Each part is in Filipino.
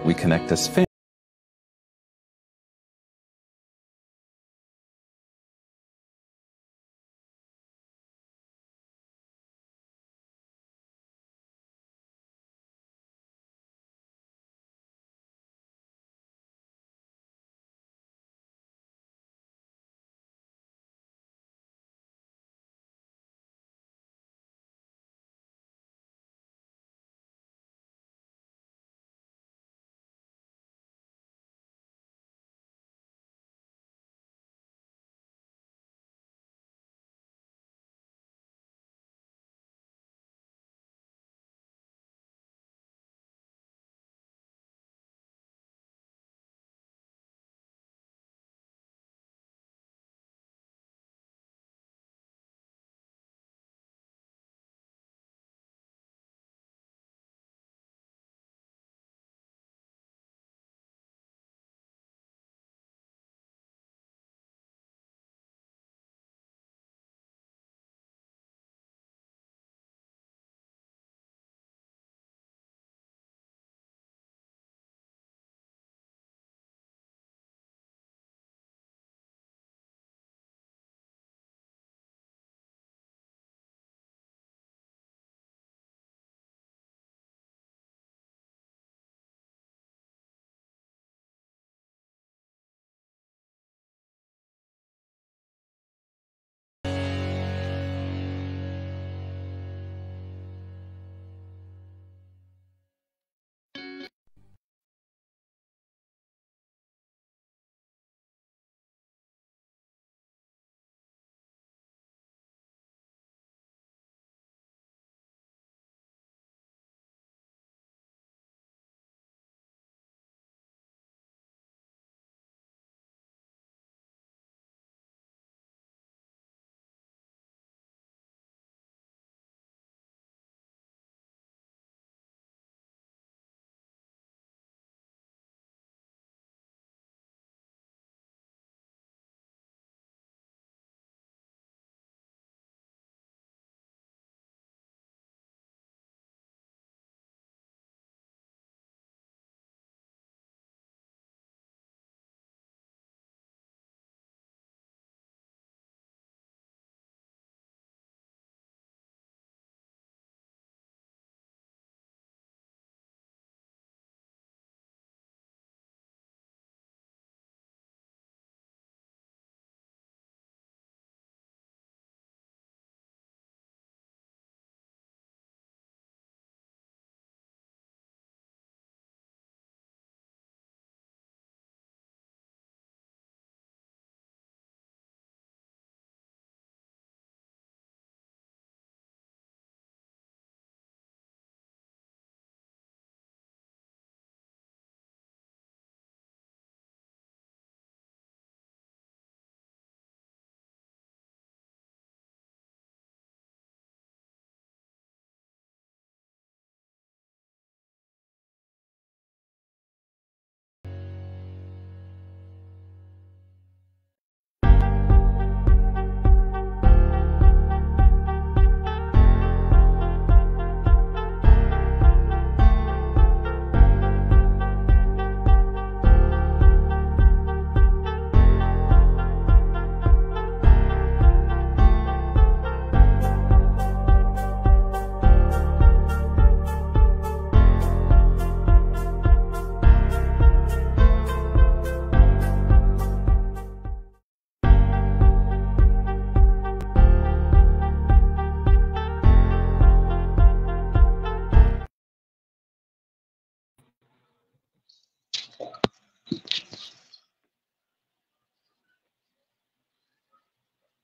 We connect as family.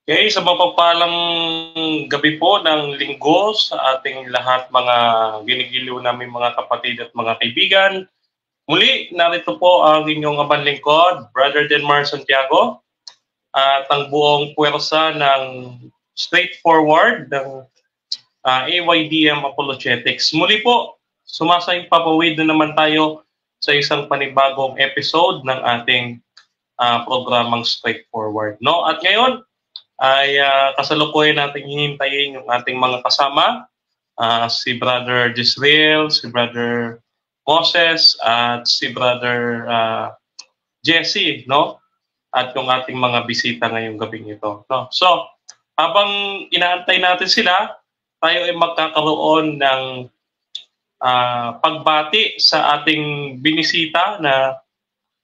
Okay, sa mapagpalang gabi po ng linggo sa ating lahat mga ginigiliw namin mga kapatid at mga kaibigan. Muli, narito po ang inyong abang lingkod, Brother Denmar Santiago, at ang buong puwersa ng Straightforward ng AYDM Apologetics. Muli po, sumasayang papawid na naman tayo sa isang panibagong episode ng ating programang Straightforward. No? At ngayon, ay kasalukuyan natin hihintayin yung ating mga kasama, si Brother Jisrael, si Brother Moses at si Brother Jesse, no? At yung ating mga bisita ngayong gabing ito, no? So, habang inaantay natin sila, tayo ay magkakaroon ng pagbati sa ating binisita na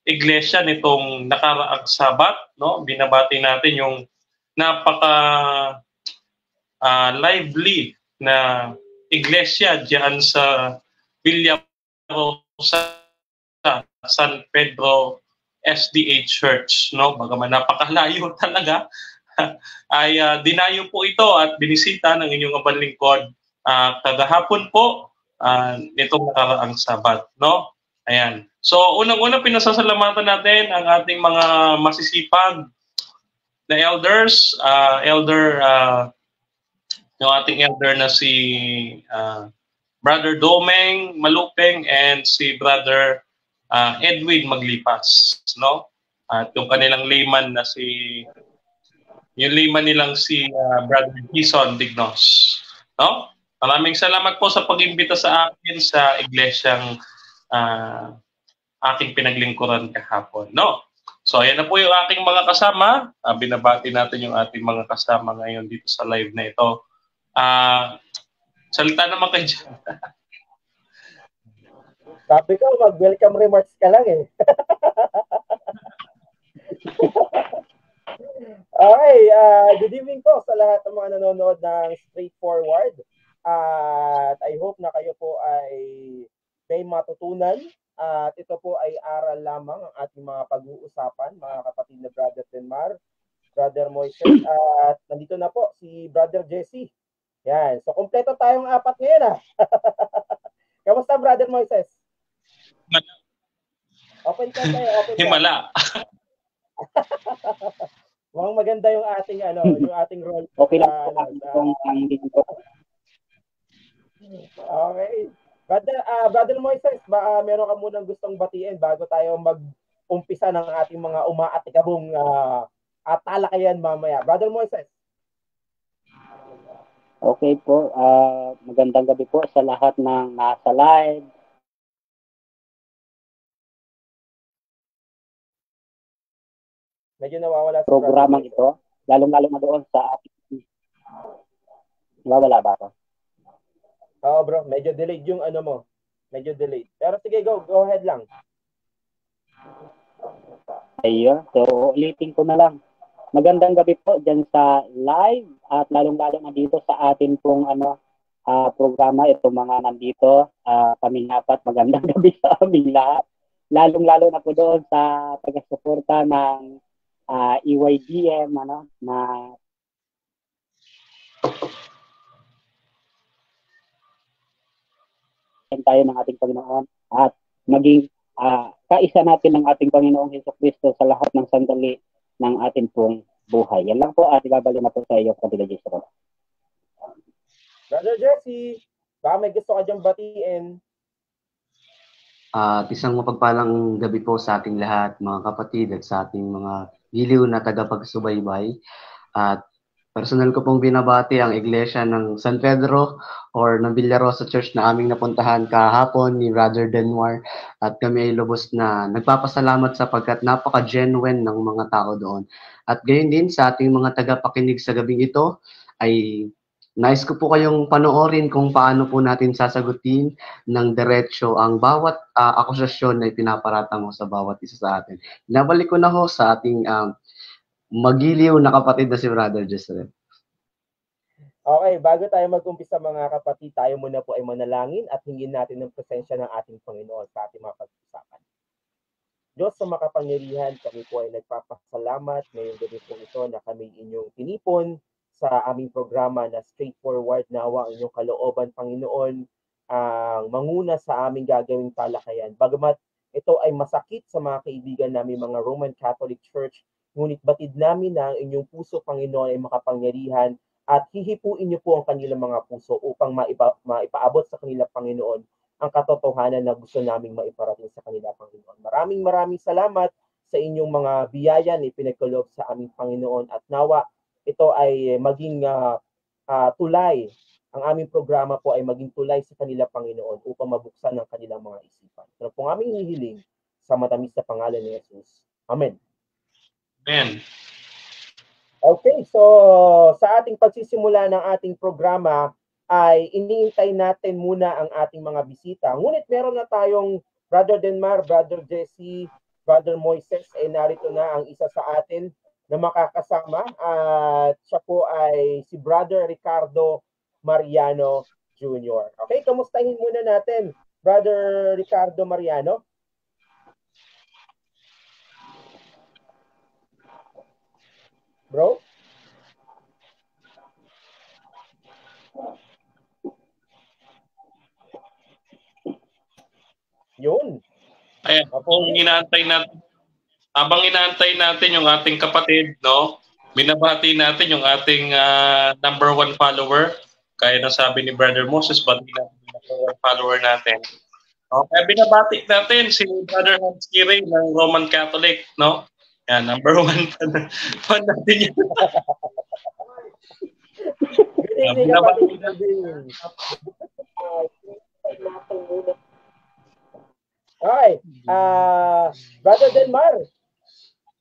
iglesia nitong nakaraang Sabat, no? Binabati natin yung napaka lively na iglesia diyan sa Villarosa, San Pedro SDA Church, no? Bagaman napakalayo talaga, ay dinayo po ito at binisita ng inyong abang lingkod kagahapon po nitong nakaraang Sabat, no? Ayan. So, unang-una pinasasalamatan natin ang ating mga masisipag na elders, yung ating elder na si Brother Domeng Malupeng and si Brother Edwin Maglipas, no? At yung kanilang layman na yung layman nilang si Brother Jason Dignos, no? Maraming salamat po sa pag-imbita sa akin sa iglesyang aking pinaglingkuran kahapon, no? So, ayan na po yung aking mga kasama. Binabati natin yung ating mga kasama ngayon dito sa live na ito. Salita naman kayo dyan. Sabi ko, mag-welcome remarks ka lang eh. Okay, good evening po sa lahat ng mga nanonood ng Straightforward. At I hope na kayo po ay may matutunan. At ito po ay aral lamang ang ating mga pag-uusapan, mga kapatid na Brother Denmar, Brother Moises, at nandito na po si Brother Jesse. Yan, so kompleto tayong apat ngayon Kamusta, Brother Moises? Open ka tayo, open ka. Himala. Mukhang maganda yung ating yung ating role. Okay lang po. Okay. Brother Moises, meron ka munang gustong batiin bago tayo mag-umpisa ng ating mga umaatikabong talakayan mamaya. Brother Moises. Okay po. Magandang gabi po sa lahat ng nasa live. Medyo nawawala sa programang ito. Lalong-lalo na doon sa ating... Nawawala ba ako? Oo bro, medyo delayed yung mo. Medyo delayed. Pero sige, go ahead lang. Ayun. So, ulitin ko na lang. Magandang gabi po dyan sa live at lalong-lalo na dito sa atin pong programa. Ito mga nandito, kaming apat. Magandang gabi sa aming lahat. Lalong-lalo na po doon sa taga-suporta ng EYDM, na tayo ng ating Panginoon at maging kaisa natin ng ating Panginoong Jesucristo sa lahat ng sandali ng ating pong buhay. Yan lang po at ibabalik na po sa iyo, Kapatid Jesse. Brother Jesse, baka may gusto ka diyang batiin. Isang mapagpalang gabi po sa ating lahat, mga kapatid, at sa ating mga giliw na tagapagsubaybay. At personal ko pong binabati ang iglesia ng San Pedro or ng Villarosa Church na aming napuntahan kahapon ni Brother Denmar. At kami ay lubos na nagpapasalamat sapagkat napaka-genuine ng mga tao doon. At gayon din sa ating mga tagapakinig sa gabing ito ay nais ko po kayong panoorin kung paano po natin sasagutin ng diretsyo ang bawat akusasyon na ipinaparatang mo sa bawat isa sa atin. Nabalik ko na ho sa ating magiliw na kapatid na si Brother Jesse. Okay, bago tayo mag-umpisa mga kapatid, tayo muna po ay manalangin at hingin natin ng presensya ng ating Panginoon sa ating mga pag-usapan. Diyos sa makapangyarihan, kami po ay nagpapasalamat ngayong gabi po ito na kami inyong tinipon sa aming programa na Straightforward. Nawa ang inyong kalooban, Panginoon, ang manguna sa aming gagawing talakayan. Bagamat ito ay masakit sa mga kaibigan namin mga Roman Catholic Church, ngunit batid namin na ang inyong puso, Panginoon, ay makapangyarihan at hihipuin niyo po ang kanilang mga puso upang maipaabot sa kanila, Panginoon, ang katotohanan na gusto naming maiparating sa kanila, Panginoon. Maraming salamat sa inyong mga biyaya na ipinagkaloob sa aming Panginoon at nawa ito ay maging tulay ang aming programa po ay maging tulay sa kanila, Panginoon, upang mabuksan ang kanilang mga isipan. Pero po aming hihiling sa matamis na pangalan ni Jesus. Amen. Amen. Okay, so sa ating pagsisimula ng ating programa ay iniintay natin muna ang ating mga bisita. Ngunit meron na tayong Brother Denmar, Brother Jesse, Brother Moises, ay narito na ang isa sa atin na makakasama at siya po ay si Brother Ricardo Mariano Jr. Okay, kamustahin muna natin Brother Ricardo Mariano. Bro? Yun. Ayan, habang inaantay natin yung ating kapatid, no? Binabati natin yung ating number 1 follower. Kaya na sabi ni Brother Moses, bati natin yung number 1 follower natin. Okay, binabati natin si Brother Hans Kirey ng Roman Catholic, no? Yan, number 1 fan natin yun. Good evening, kapatid. Okay, Brother Denmar,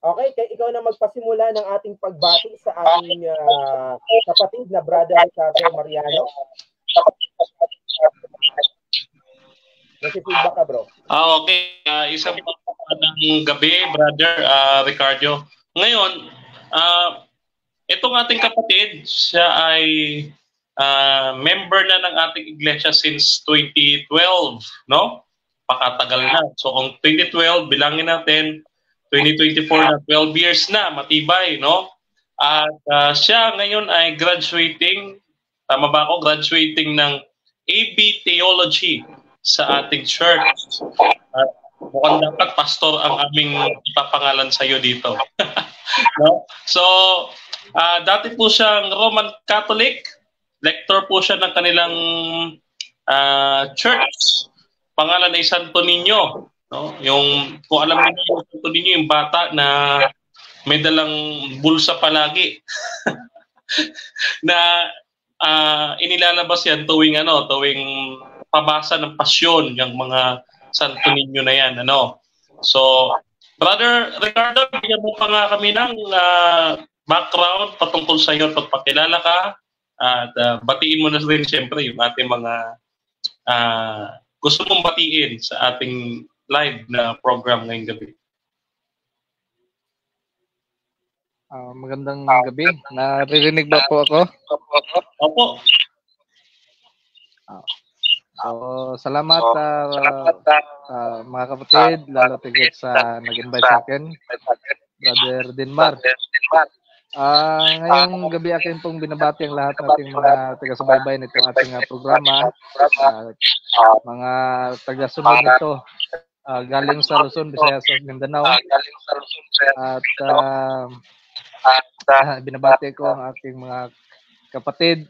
okay, ikaw na magpasimula ng ating pagbati sa ating kapatid na Brother Ricardo Mariano. Nasi-feedback ka, bro. Okay, isang ng gabi, Brother Ricardo. Ngayon, itong ating kapatid, siya ay member na ng ating iglesia since 2012, no? Pakatagal na. So kung 2012, bilangin natin, 2024 na 12 years na, matibay, no? At siya ngayon ay graduating, tama ba ako? Graduating ng AB Theology sa ating church. At mukhang dapat pastor ang aming ipapangalan sa iyo dito. No? So, dati po siyang Roman Catholic, lector po siya ng kanilang church. Pangalan ay Santo Niño, no? Yung kung alam niyo Santo Niño, yung bata na may dalang bulsa palagi. Na inilalabas yan tuwing pabasa ng pasyon, yung mga Santo Niño na yan, ano. So, Brother Ricardo, bigyan mo pa nga kami ng background patungkol sa iyo at pagpakilala ka at batiin mo na rin siyempre yung ating mga gusto mong batiin sa ating live na program ngayong gabi. Magandang gabi. Naririnig ba po ako? Opo. So, salamat mga kapatid, lalo tigit sa nag-invite sa akin, Brother Denmar. Ngayong gabi akin pong binabati ang lahat nating mga taga-subaybay nitong ating programa, mga taga-sunod nito galing sa Luzon, Visayas at Mindanao. At binabati ko ang aking mga kapatid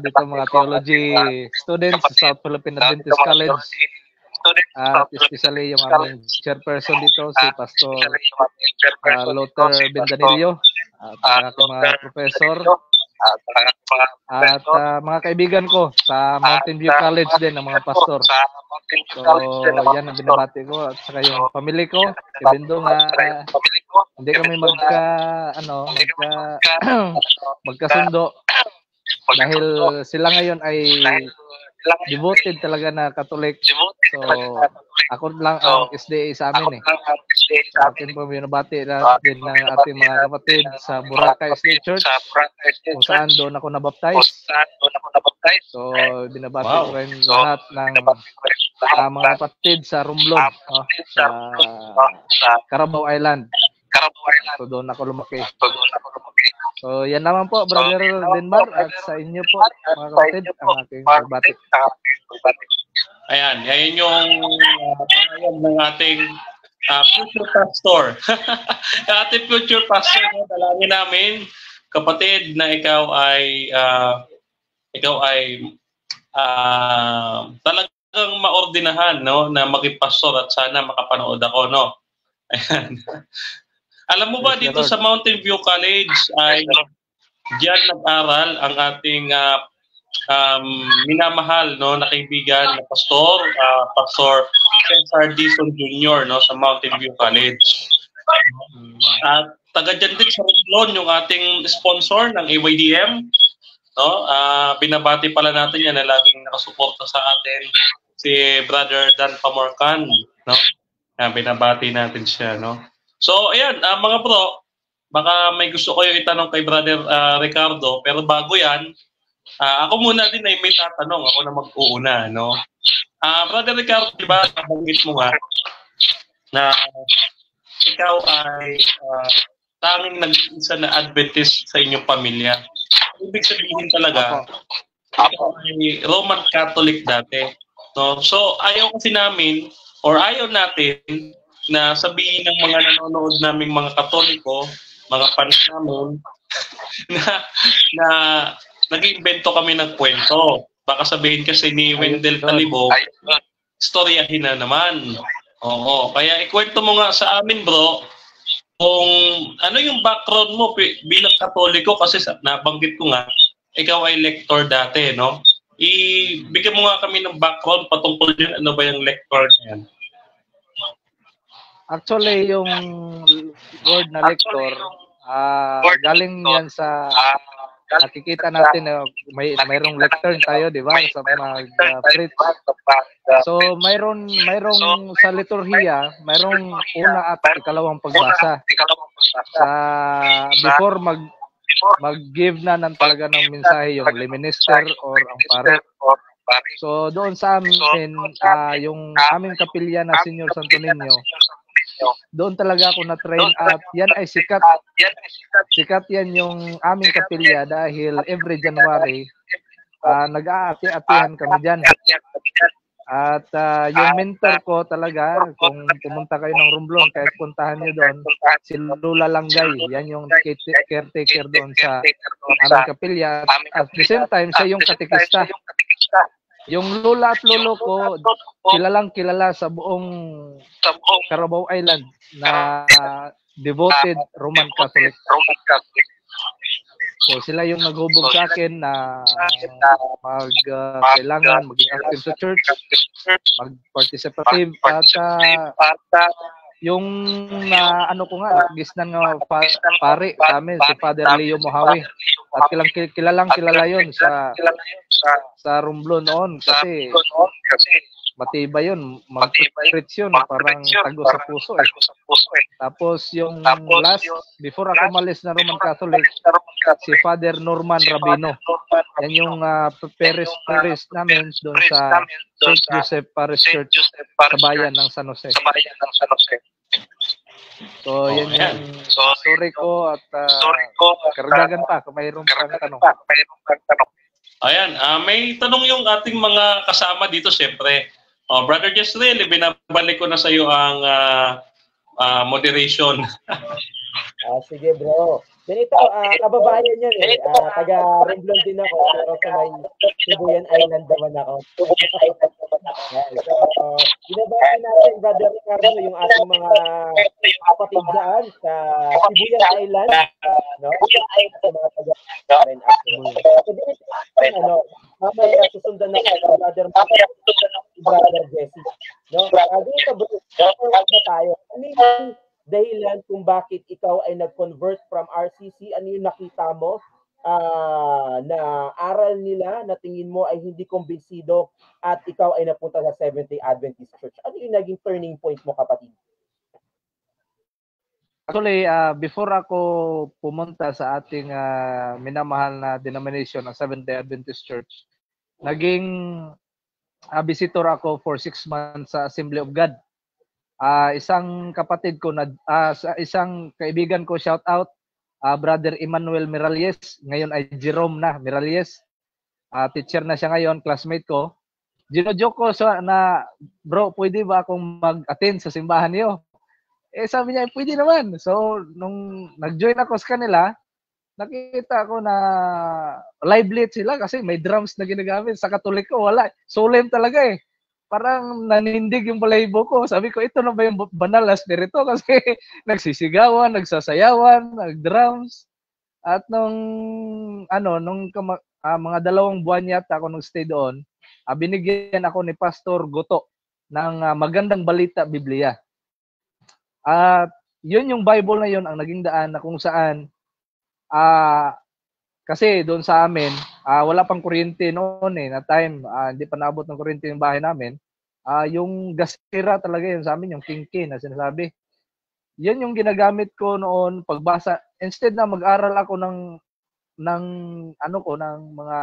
dito, mga theology students sa South Philippine Adventist College, at especially yung aming chairperson dito, si Pastor Luther Bendanillo, at ang aking mga professor, at mga kaibigan ko sa Mountain View College din, ang mga pastor. So, yan ang binabati ko, at saka yung family ko, Kibindo nga, hindi kami magkasundo dahil sila ngayon ay devoted talaga na Catholic. So, ako lang ang SDA sa amin Akin po binabati din ng ating mga kapatid sa Boracay State Church, kung saan doon ako nabaptize. So, binabati ko rin lahat ng mga kapatid sa Romblon, sa Carabao Island. So, doon ako lumaki. So, yan naman po, Brother Denmar, at sa inyo po, mga kapatid, ang aking pagbati. Ayan yung pangalan ng ating future pastor. Ating future pastor, dalangin namin, kapatid, na ikaw ay talagang maordinahan, no, na maging pastor, at sana makapanood ako, no. Ayan. Alam mo ba, dito sa Mountain View College ay diyan nag-aral ang ating minamahal no na kaibigan na Pastor Cesar Dizon Jr. no sa Mountain View College. At taga dyan din sa Romblon yung ating sponsor ng AYDM. No? Binabati pala natin yan na laging nakasuporta sa atin, si Brother Dan Pamorcan. No? Binabati natin siya. No? So, ayan, mga bro, baka may gusto ko yung itanong kay Brother Ricardo, pero bago yan, ako muna din ay may tatanong. Ako na mag-uuna. No? Brother Ricardo, di ba, nabanggit mo nga na ikaw ay tanging nag-iisa na Adventist sa inyong pamilya. Ibig sabihin talaga, ikaw ay Roman Catholic dati. No? So, ayaw kasi namin, or ayaw natin, na sabihin ng mga nanonood naming mga Katoliko, mga fans namin, na nag-iimbento kami ng kwento. Baka sabihin kasi ni Wendell Talibo, storyahin na naman. Oo, kaya ikwento mo nga sa amin, bro, kung ano yung background mo bilang Katoliko, kasi nabanggit ko nga, ikaw ay lector dati, no? Ibigyan mo nga kami ng background patungkol din, ano ba yung lector na yan? Actually, yung word na lector, galing yan sa nakikita natin na mayroong lectern tayo, di ba? Sa mag-preach. So, mayroong sa liturhiya, mayroong una at ikalawang pagbasa. Before mag-give na ng talaga ng mensahe yung minister or ang pare. So, doon sa amin, yung aming kapilya na Senior Santo Niño, doon talaga ako na-train at yan ay sikat. Sikat yan yung aming kapilya dahil every January, nag-aati-atihan kami dyan. At yung mentor ko talaga, kung pumunta kayo ng Romblon, kahit puntahan nyo doon, si Lula Langgay, yan yung caretaker doon sa aming kapilya. At the same time, siya yung katikista. Yung lula at lolo ko, kilalang kilala sa buong Carabao Island na devoted Roman Catholic. So sila yung naghubog sa akin na kailangan maging active sa church, mag-participative, at yung ano ko nga, gisnan nga pare kami, si Father Leo Mohawi. At kilalang kilala yun sa Romblon noon kasi matibay yun, mag-preach yun, parang tago sa puso eh. Tapos yung last, before ako malis na Roman Catholic, si Father Norman Rabino. Yan yung priest namin doon sa St. Joseph Parish Church sa bayan ng San Jose. So, yan yung story ko at karagdagan pa kung mayroon pang tanong. Ayan, may tanong yung ating mga kasama dito, siyempre. Brother Jezreel, binabalik ko na sa iyo ang moderation. Sige bro. Ganito, kababayan yan eh. Taga Romblon din ako, pero sa may Sibuyan Island naman ako. Binabati natin, Brother Ricardo, yung ating mga kapatid dyan sa Sibuyan Island. No? Sa mga taga rin actually. So, mamaya susundan na kayo, Brother Jesse. No? Dito, na tayo. Ano yung dahilan kung bakit ikaw ay nag-convert from RCC? Ano yung nakita mo na aral nila na tingin mo ay hindi kumbinsido at ikaw ay napunta sa Seventh-day Adventist Church? Ano yung naging turning point mo, kapatid? Actually, before ako pumunta sa ating minamahal na denomination ng Seventh-day Adventist Church, naging visitor ako for 6 months sa Assembly of God. Isang kapatid ko na isang kaibigan ko, shout out, Brother Emmanuel Miralles, ngayon ay Jerome na Miralles. Teacher na siya ngayon, classmate ko. Gino-joke ko na, bro, pwede ba akong mag-attend sa simbahan niyo? Sabi niya, pwede naman. So, nung nag-join ako sa kanila, nakita ko na live lit sila kasi may drums na ginagamit. Sa Katoliko, wala. Solemn talaga eh. Parang nanindig yung balahibo ko. Sabi ko, ito na ba yung banal na spirito? Kasi nagsisigawan, nagsasayawan, nag-drums. At nung mga 2 buwan yata ako nung stay doon, binigyan ako ni Pastor Goto ng magandang balita Biblia. At yun yung Bible na yun ang naging daan na kung saan kasi doon sa amin, wala pang kuryente noon na time, hindi pa naabot ng kuryente yung bahay namin. Yung gasira talaga yun sa amin, yung kinki na sinasabi. Yun yung ginagamit ko noon pagbasa. Instead na mag-aral ako ng mga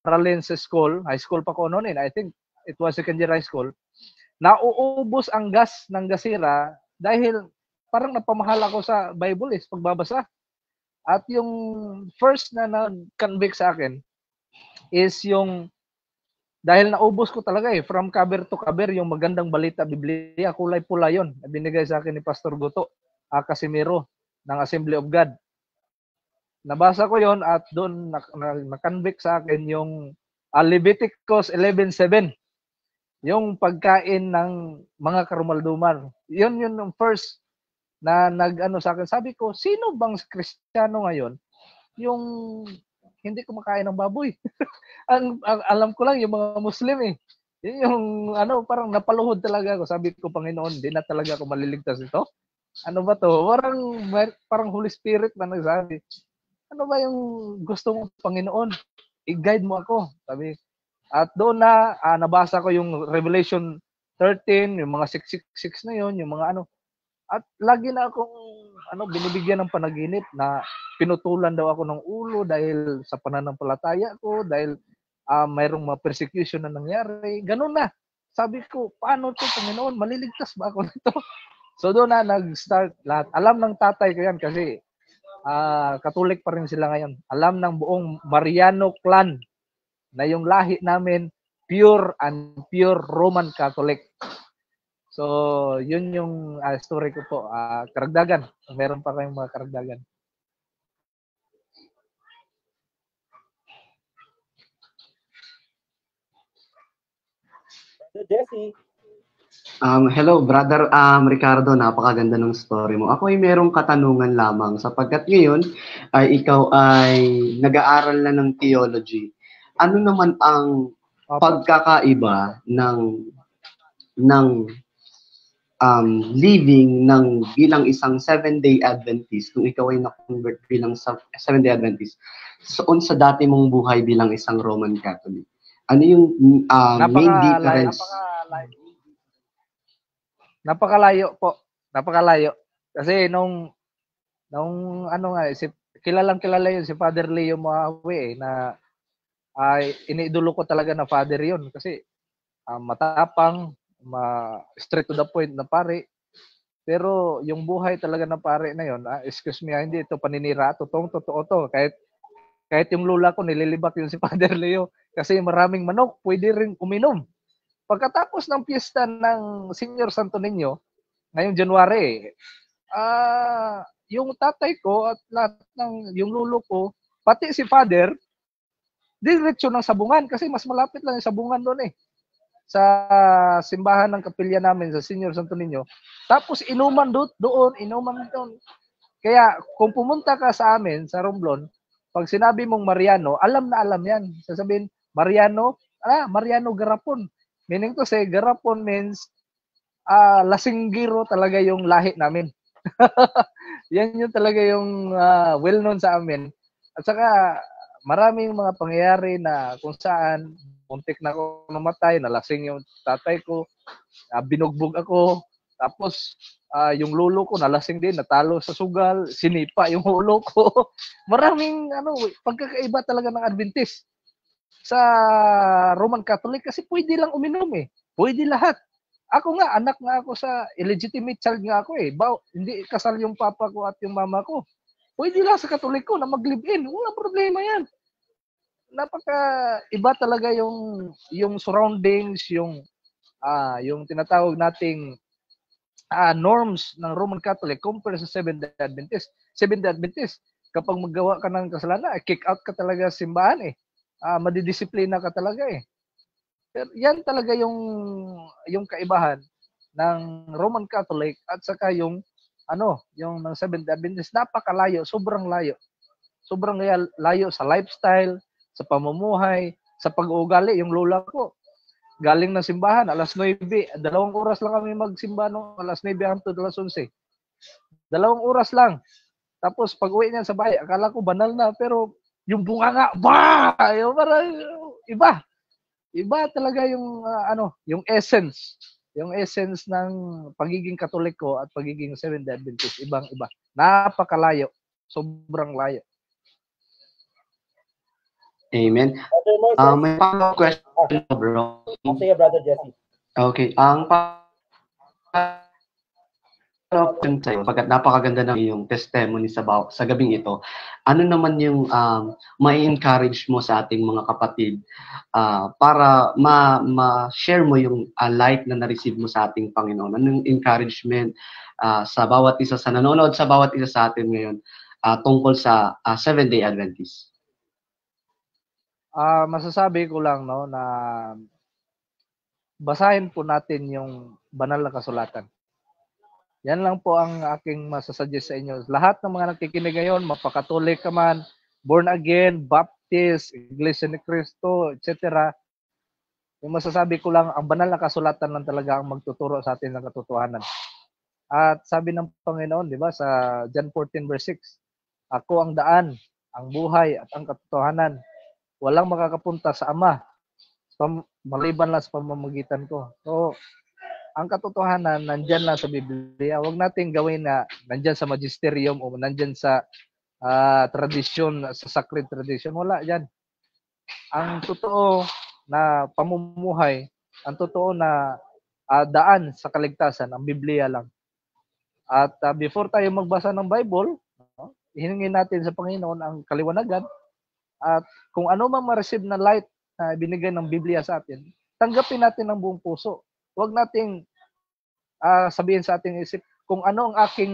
aralin sa school, high school pa ko noon I think it was second year high school. Nauubos ang gas ng gasira dahil parang napamahal ako sa Bible pagbabasa. At yung first na nag-convict sa akin is yung dahil naubos ko talaga from cover to cover yung magandang balita Biblia, kulay pula yon. Binigay sa akin ni Pastor Goto Casimiro ng Assembly of God. Nabasa ko yon at doon na-convict sa akin yung Leviticus 11:7. Yung pagkain ng mga karumalduman. Yun yung first na nag-ano sa akin. Sabi ko, sino bang Kristiyano ngayon yung hindi kumakain ng baboy? ang alam ko lang yung mga Muslim Yun yung parang napaluhod talaga ako. Sabi ko, Panginoon, di na talaga ako maliligtas ito. Ano ba to? Parang Holy Spirit na nagsabi. Ano ba yung gusto mong Panginoon? I-guide mo ako. Sabi. At doon na nabasa ko yung Revelation 13, yung mga 666 na yon, yung mga At lagi na akong binibigyan ng panaginip na pinutulan daw ako ng ulo dahil sa pananampalataya ko, dahil mayroong mga persecution na nangyari. Ganun na. Sabi ko, paano to Panginoon? Maliligtas ba ako nito? So doon na nag-start lahat. Alam ng tatay ko yan kasi Katolik pa rin sila ngayon. Alam ng buong Mariano clan na yung lahi namin pure and pure Roman Catholic. So, yun yung story ko po. Karagdagan. Meron pa kayong mga karagdagan. Jesse. Hello, Brother Ricardo. Napakaganda ng story mo. Ako ay merong katanungan lamang sapagkat ngayon ay ikaw ay nag-aaral na ng theology. Ano naman ang pagkakaiba ng living ng bilang isang Seventh-day Adventist kung ikaw ay na-convert bilang Seventh-day Adventist sa dati mong buhay bilang isang Roman Catholic? Ano yung main difference? Napakalayo po. Napakalayo. Kasi kilala yun si Father Leo Moawe na iniidolo ko talaga na father yun kasi matapang, straight to the point na pare. Pero yung buhay talaga na pare na yun, excuse me, hindi ito paninira, totoo to. Kahit yung lula ko nililibak yun si Father Leo kasi maraming manok, pwede rin uminom. Pagkatapos ng piyesta ng Senior Santo Niño, ngayong January, yung tatay ko at lahat ng yung lulo ko, pati si Father, diretso ng sabungan kasi mas malapit lang yung sabungan doon sa simbahan ng kapilya namin sa Senior Santo Niño. Tapos inuman doon. Kaya kung pumunta ka sa amin sa Romblon, pag sinabi mong Mariano, alam na alam yan. Sasabihin, Mariano Garapon. Meaning to say, Garapon means lasinggiro talaga yung lahi namin. Yan yung talaga yung well-known sa amin. At saka maraming mga pangyayari na kung saan muntik na ako namatay, nalasing yung tatay ko, binugbog ako, tapos yung lolo ko nalasing din, natalo sa sugal, sinipa yung ulo ko. Maraming pagkakaiba talaga ng Adventist sa Roman Catholic kasi pwede lang uminom Pwede lahat. Ako nga, anak nga ako sa illegitimate child nga ako hindi kasal yung papa ko at yung mama ko. Pwede lang sa Katoliko na mag-live-in. Walang problema yan. Iba talaga yung surroundings, yung tinatawag nating norms ng Roman Catholic compared sa Seventh-day Adventist. Seventh-day Adventist, kapag maggawa ka ng kasalanan, kick out ka talaga sa simbahan madidisiplina ka talaga Pero yan talaga yung kaibahan ng Roman Catholic at saka yung ng Seventh-day Adventist. Napakalayo, sobrang layo. sobrang layo sa lifestyle, sa pamumuhay, sa pag-uugali. Yung lola ko, galing ng simbahan, alas 9, 2 oras lang kami magsimba no, alas 9 hangtod alas 11. 2 oras lang. Tapos pag-uwi niya sa bahay, akala ko banal na, pero yung bunganga, yung parang iba. Iba talaga yung yung essence. Yung essence ng pagiging Katoliko at pagiging Seventh-day Adventist, ibang-iba. Napakalayo. Sobrang layo. Amen. Brother Moises. May follow-up question, bro. Sige, Brother Jesse. Okay. Ang follow-up sa'yo, pagkat napakaganda ng iyong testimony sa gabing ito, ano naman yung ma-encourage mo sa ating mga kapatid para ma-share mo yung light na na-receive mo sa ating Panginoon? Anong encouragement sa bawat isa sa nanonood, sa bawat isa sa atin ngayon tungkol sa Seventh-day Adventist? Masasabi ko lang no na basahin po natin yung banal na kasulatan. Yan lang po ang aking masasuggest sa inyo. Lahat ng mga nakikinig ngayon, mapakatolik ka man, born again, Baptist, Iglesia ni Cristo, etc. Yung masasabi ko lang, ang banal na kasulatan lang talaga ang magtuturo sa atin ng katotohanan. At sabi ng Panginoon, di ba, sa John 14 verse 6, ako ang daan, ang buhay at ang katotohanan. Walang makakapunta sa Ama maliban lang sa pamamagitan ko. So, ang katotohanan nandyan lang sa Biblia. Huwag nating gawin na nandyan sa magisterium o nandyan sa tradisyon, sa sacred tradition. Wala dyan. Ang totoo na pamumuhay, ang totoo na daan sa kaligtasan, ang Biblia lang. At before tayo magbasa ng Bible, hiningin natin sa Panginoon ang kaliwanagan. At kung ano mang ma-receive na light na binigay ng Biblia sa atin, tanggapin natin ng buong puso. Huwag nating sabihin sa ating isip kung ano ang aking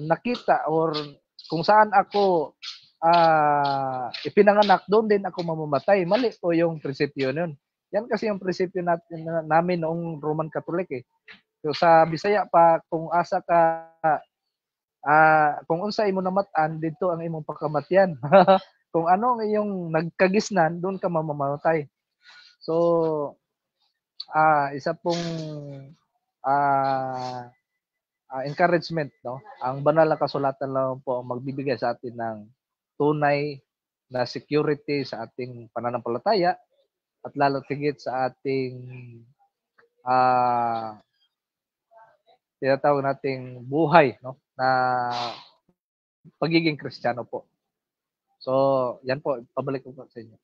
nakita or kung saan ako ipinanganak, doon din ako mamamatay. Mali po yung prinsipyo nun. Yan kasi yung prinsipyo namin noong Roman Catholic eh. So, sa Bisaya pa, kung asa ka kung unsa imo namatan, dito ang imong pagkamatyan. Kung ano ang iyong nagkagisnan, doon ka mamamatay. So, isa pong encouragement, no? Ang banal na kasulatan lang po ang magbibigay sa atin ng tunay na security sa ating pananampalataya at lalo tigit sa ating tinatawag nating buhay, no? Na pagiging Kristiyano po. So, yan po, pabalik ko po sa inyo.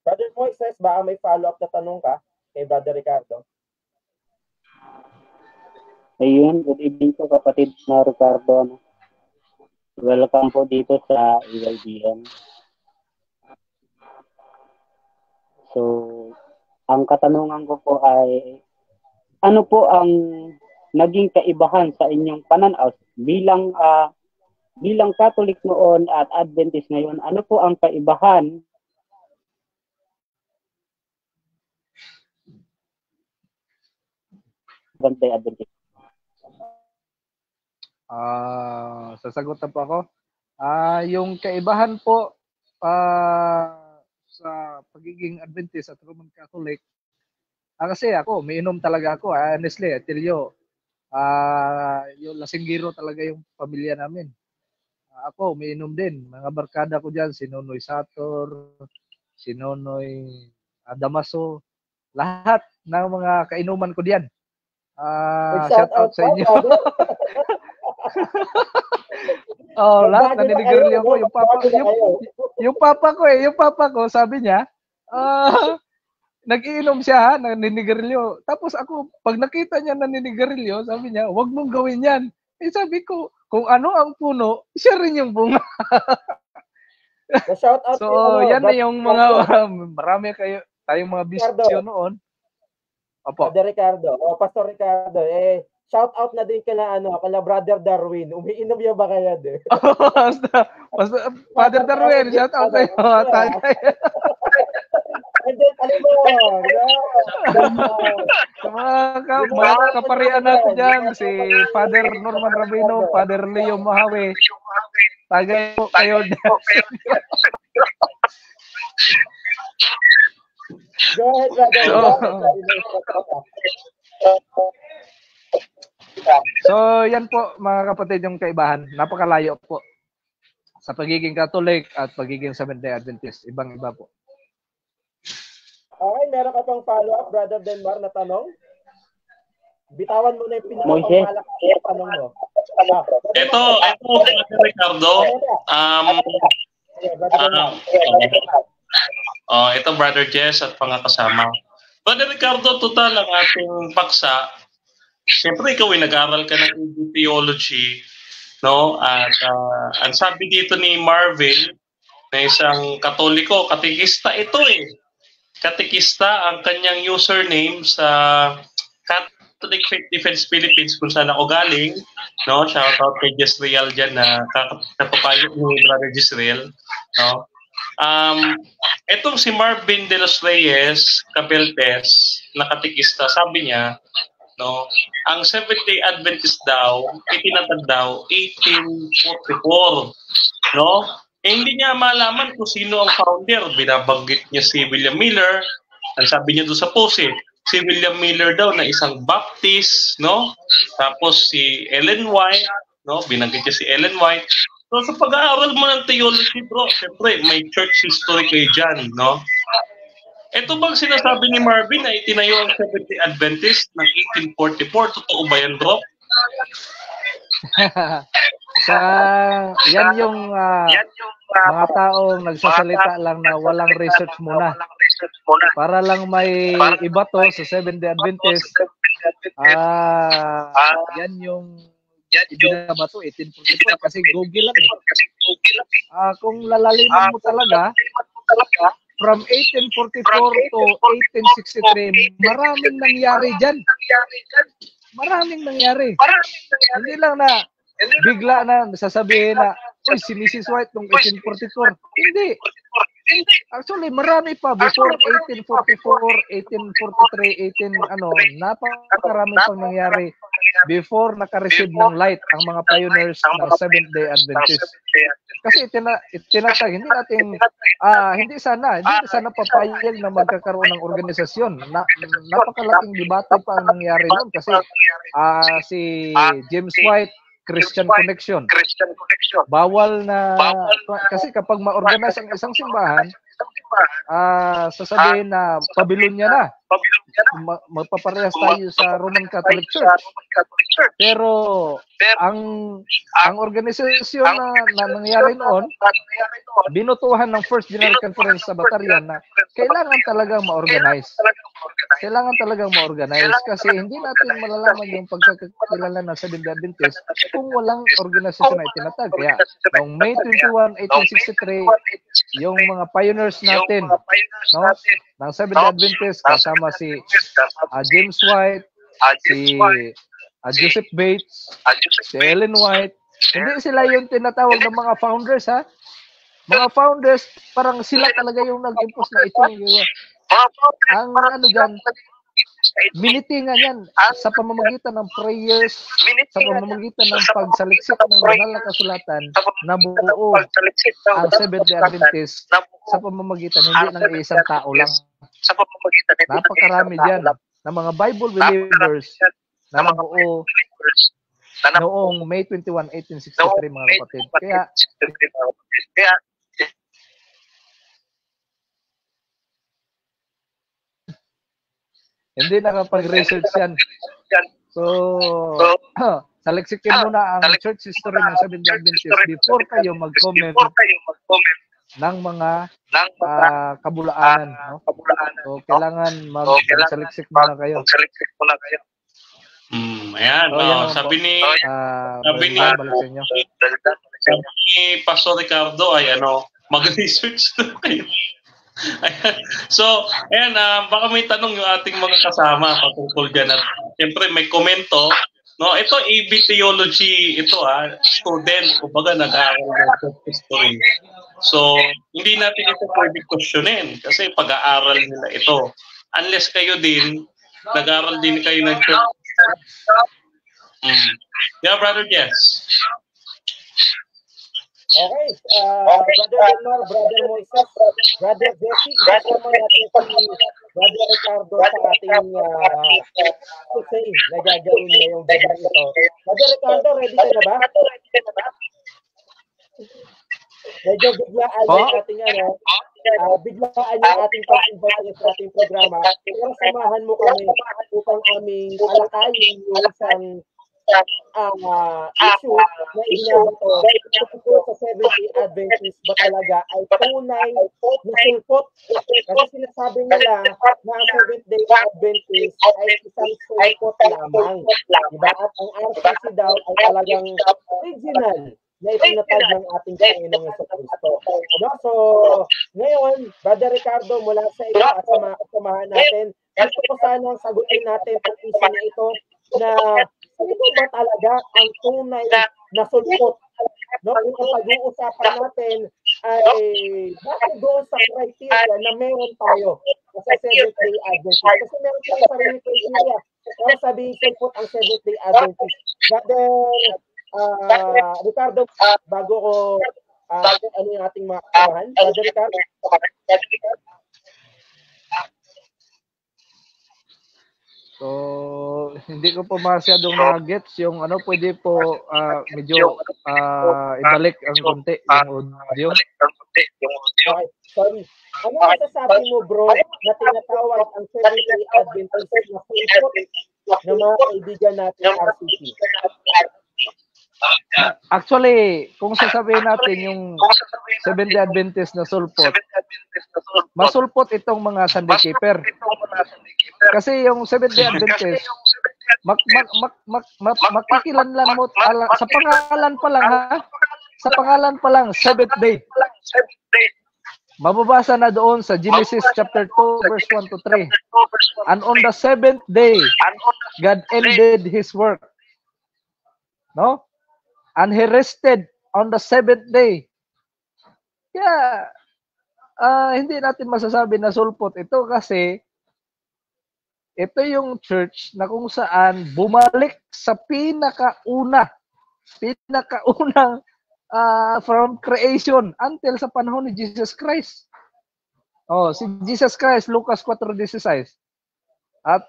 Brother Moises, baka may follow-up na tanong ka kay Brother Ricardo? Ayun, good evening po kapatid na Ricardo. Welcome po dito sa EYDM. So, ang katanungan ko po ay, ano po ang naging kaibahan sa inyong pananaw bilang Catholic noon at Adventist ngayon? Ano po ang kaibahan Seventh-day Adventist? Sasagot na po ako. Yung kaibahan po sa pagiging Adventist at Roman Catholic, kasi ako, umiinom talaga ako. Honestly, I tell you, yung lasinggiro talaga yung pamilya namin. Ako, umiinom din. Mga barkada ko dyan, si Nonoy Sator, si Nonoy Damaso, lahat ng mga kainuman ko diyan. Shout out sa inyo. Lahat naninigarilyo ko. Yung papa ko, sabi niya, nag-iinom siya, naninigarilyo. Tapos ako, pag nakita niya naninigarilyo, sabi niya, huwag mong gawin yan. Sabi ko, kung ano ang puno, siya rin yung bunga. Shout out so, yan na yung mga, marami tayong mga bisyo noon. Opo. Brother Ricardo, Pastor Ricardo, shout out na din kala Brother Darwin. Umiinom yan ba kaya din? Father Darwin, shout out sa iyo. And then, mga kaparian natin dyan, si Father Norman Rabino, Father Leo Mahawe, Tagay po kayo. Go ahead, brother. So, yan po mga kapatid yung kaibahan. Napakalayo po sa pagiging Catholic at pagiging Seventh-day Adventist. Ibang-iba po. Okay, meron ka pang follow-up, Brother Denmar, na tanong? Bitawan mo na yung pinakamalakas na tanong mo. Ito, Brother Ricardo. Ito, Brother Jess at mga kasama. Brother Ricardo, total ang ating paksa. Siyempre, ikaw ay nag-aral ka ng AD Theology, no? At ang sabi dito ni Marvin, na isang Katoliko, katikista ito eh. Katikista ang kanyang username sa Catholic Faith Defense Philippines kung saan ako galing, no? Shout out kay Jezreel dyan na katupayo ni Brother Jezreel, no? Etong si Marvin de los Reyes Capeltes na katikista, sabi niya, no, ang Seventh-day Adventist daw, itinatag daw 1844, no? Hindi niya malaman kung sino ang founder. Binabanggit niya si William Miller. Ang sabi niya doon sa post, si William Miller daw na isang Baptist, no? Tapos si Ellen White, no? Binanggit niya si Ellen White. So sa pag-aaral mo ng theology, bro, siyempre may church history kayo dyan, no? Ito bang sinasabi ni Marvin na itinayo ang Seventh-day Adventist ng 1844? Totoo ba yan, bro? Yan yung mga taong nagsasalita lang na walang research muna. Para lang may iba to sa Seventh-day Adventist. Yan yung ibinabato 1844 kasi Google lang eh. Kung lalaliman mo talaga, from 1844 to 1863, maraming nangyari dyan. Maraming nangyari. Hindi lang na bigla na sasabihin na, uy, si Mrs. White noong 1844. Hindi. Actually, marami pa. Before 1844, 1843, napakarami pang nangyari before naka-receive ng light ang mga pioneers ng Seventh-day Adventist. Kasi itinatag, hindi sana papayag na magkakaroon ng organisasyon. Napakalaking debate pa ang nangyari noon kasi si James White, Christian Connection. Bawal na, kasi kapag ma-organize ang isang simbahan, sasabihin na Babylonia na. Magpaparehas tayo sa Roman Catholic Church. Pero ang organisasyon na nangyari noon, binutuhan ng First General Conference sa Batarian na kailangan talagang ma-organize. Kailangan talagang ma-organize kasi hindi natin malalaman yung pagkakilala ng Seventh-day Adventist kung walang organisasyon na itinatag. Kaya noong May 21, 1863, yung mga pioneers natin, no, ng Seventh-day Adventist kasama si James White, si Joseph Bates, si Ellen White, hindi sila yung tinatawag ng mga founders, ha? Mga founders, parang sila talaga yung nag-impose na ito. Ang dyan, minitingan yan sa pamamagitan ng prayers, sa pamamagitan ng pagsaliksik ng banal na kasulatan na buo ang Seventh-day Adventist sa pamamagitan hindi ng isang tao lang. Napakarami dyan ng mga Bible believers na nabuo noong May 21, 1863 mga kapatid. Kaya hindi nakapag-research yan. So, saliksikin mo na ang church history ng Seventh-day Adventist before kayo mag-comment ng mga kabulaanan. No? So, kailangan mag-saliksik muna kayo. Ayan. So, sabi ni Pastor Ricardo ay mag-research na kayo. So, ayan, baka may tanong yung ating mga kasama patungkol dyan. At siyempre may komento. No, ito AB Theology, student, kumbaga nag-aaral ng church history. So, hindi natin ito pwede questionin kasi pag-aaral nila ito. Unless kayo din, nag-aaral din kayo ng church history. Yeah, Brother Jess. Okay, Brother Delmar, Brother Moises, Brother Jesse, isasama natin si Brother Ricardo sa ating kusay na gagawin ngayong gabi ito. Brother Ricardo, ready ka na ba? Medyo biglaan yung ating biglaan yung ating pag-invite sa ating programa. Pero samahan mo kami upang aming alakayin yung isang issue na inabato tungkol sa Seventh-day Adventist ba talaga ay tunay na sulpot. Kasi sinasabi nila na ang Seventh-day Adventist ay isang sulpot lamang. Diba? At ang RCC daw ay talagang original na itinatag ng ating Panginoong Jesucristo. No? So, ngayon, Brother Ricardo, mula sa iyo at sa mga kasamahan natin, gusto ko sanang sagutin natin ang issue na ito na ito ba talaga ang tunay na sulpot? No? Kung ang pag-uusapan natin ay bakit doon sa criteria na meron tayo sa Seventh-day Adventist. Kasi meron tayong sarili criteria. Pero sabihin sulpot ang Seventh-day Adventist. Brother Ricardo, bago ko ano yung ating mga kasamahan? Brother Ricardo? So, hindi ko po masyadong na-gets yung ano, pwede po medyo ibalik ang konti yung audio. Okay, sorry. Ano masasabi mo, bro, na tinatawag ang Seventh-day Adventist na sulpot ng mga kaibigan natin RCC? Actually, kung sasabihin natin yung Seventh-day Adventist na sulpot, masulpot itong mga Sunday keeper. Kasi yung Seventh-day Adventist, makikilanlan mo sa pangalan pa lang, ha? Sa pangalan pa lang, Seventh Day. Mababasa na doon sa Genesis chapter 2 verse 1 to 3. And on the seventh day, God ended His work. No? And He rested on the seventh day. Kaya, hindi natin masasabi na sulpot ito kasi ito yung church na kung saan bumalik sa pinakaunang from creation until sa panahon ni Jesus Christ. Oh, si Jesus Christ, Lucas 4:16. At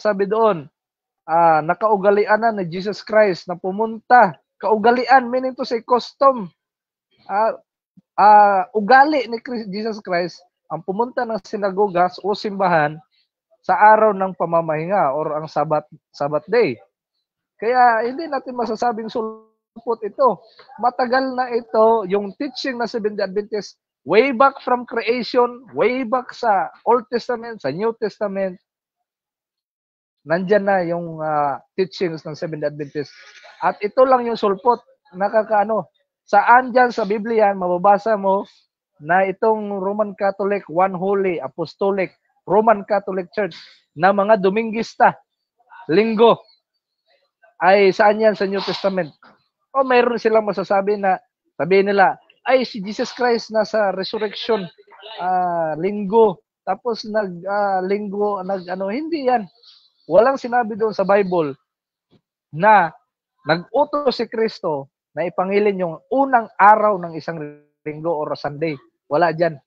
sabi doon, nakaugalian na ni Jesus Christ na pumunta. Kaugalian, meaning to say custom. Ugali ni Jesus Christ ang pumunta ng sinagoga o simbahan sa araw ng pamamahinga or ang Sabbath day. Kaya hindi natin masasabing sulpot ito. Matagal na ito yung teaching na Seventh-day Adventist way back from creation, way back sa Old Testament, sa New Testament. Nandyan na yung teachings ng Seventh-day Adventist. At ito lang yung sulpot. Nakakaano. Saan dyan sa Biblia, mababasa mo na itong Roman Catholic, One Holy, Apostolic, Roman Catholic Church na mga Domingista, Linggo, ay saan yan sa New Testament? O mayroon silang masasabi na, sabihin nila, ay si Jesus Christ nasa resurrection, Linggo, tapos Linggo, hindi yan. Walang sinabi doon sa Bible na nag-utos si Kristo na ipangilin yung unang araw ng isang Linggo or Sunday. Wala dyan.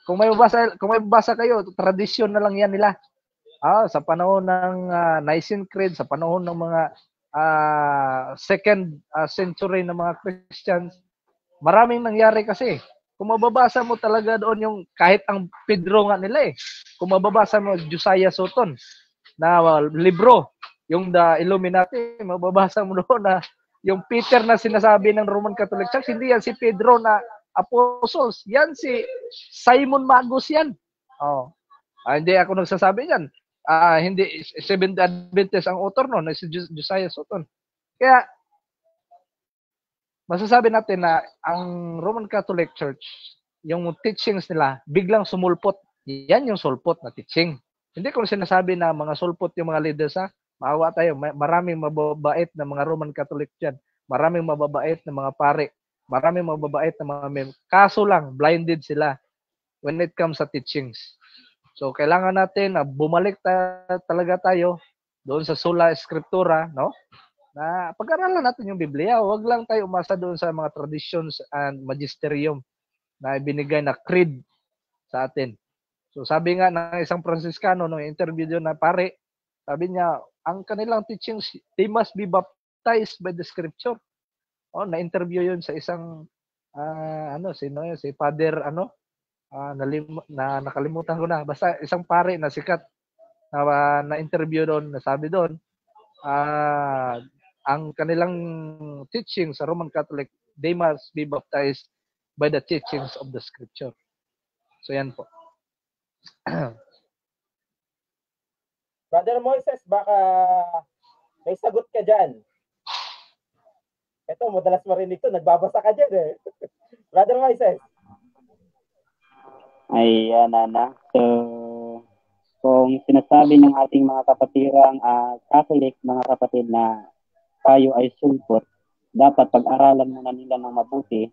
Kung may babasa kayo, tradisyon na lang yan nila. Sa panahon ng Nicene Creed, sa panahon ng mga second century ng mga Christians, maraming nangyari kasi. Kung mababasa mo talaga doon yung kahit ang Pedro nga nila kung mababasa mo Josiah Sutton na libro, yung The Illuminati, mababasa mo doon na yung Peter na sinasabi ng Roman Catholic Church, hindi yan si Pedro na apostles. Yan si Simon Magus yan. Hindi ako nagsasabi yan. Hindi Seventh-day Adventist ang author no, na si Josiah Sutton. Kaya masasabi natin na ang Roman Catholic Church, yung teachings nila, biglang sumulpot. Yan yung sulpot na teaching. Hindi ko sinasabi na mga sulpot yung mga leaders maawa tayo. Maraming mababait na mga Roman Catholic dyan. Maraming mababait na mga pare. Maraming mababait na mga men. Kaso lang, blinded sila when it comes sa teachings. So, kailangan natin na bumalik talaga tayo doon sa sola scriptura, no? na pag-aralan natin yung Biblia. Huwag lang tayo umasa doon sa mga traditions and magisterium na ibinigay na creed sa atin. So sabi nga ng isang Franciscano nung interview doon na pare, sabi niya, ang kanilang teachings, they must be baptized by the scripture. Oh, na-interview yun sa isang sino yun, si Father nakalimutan ko na. Basta isang pare na sikat na interview doon, nasabi doon, ang kanilang teaching sa Roman Catholic, they must be baptized by the teachings of the scripture. So yan po. Brother Moises, baka may sagot ka dyan. Ito, madalas marinig to, nagbabasa ka dyan eh. Brother Moises. Ayan, Nana. So, kung sinasabi ng ating mga kapatirang Catholic, mga kapatid, na tayo ay sulpot, dapat pag-aralan muna nila ng mabuti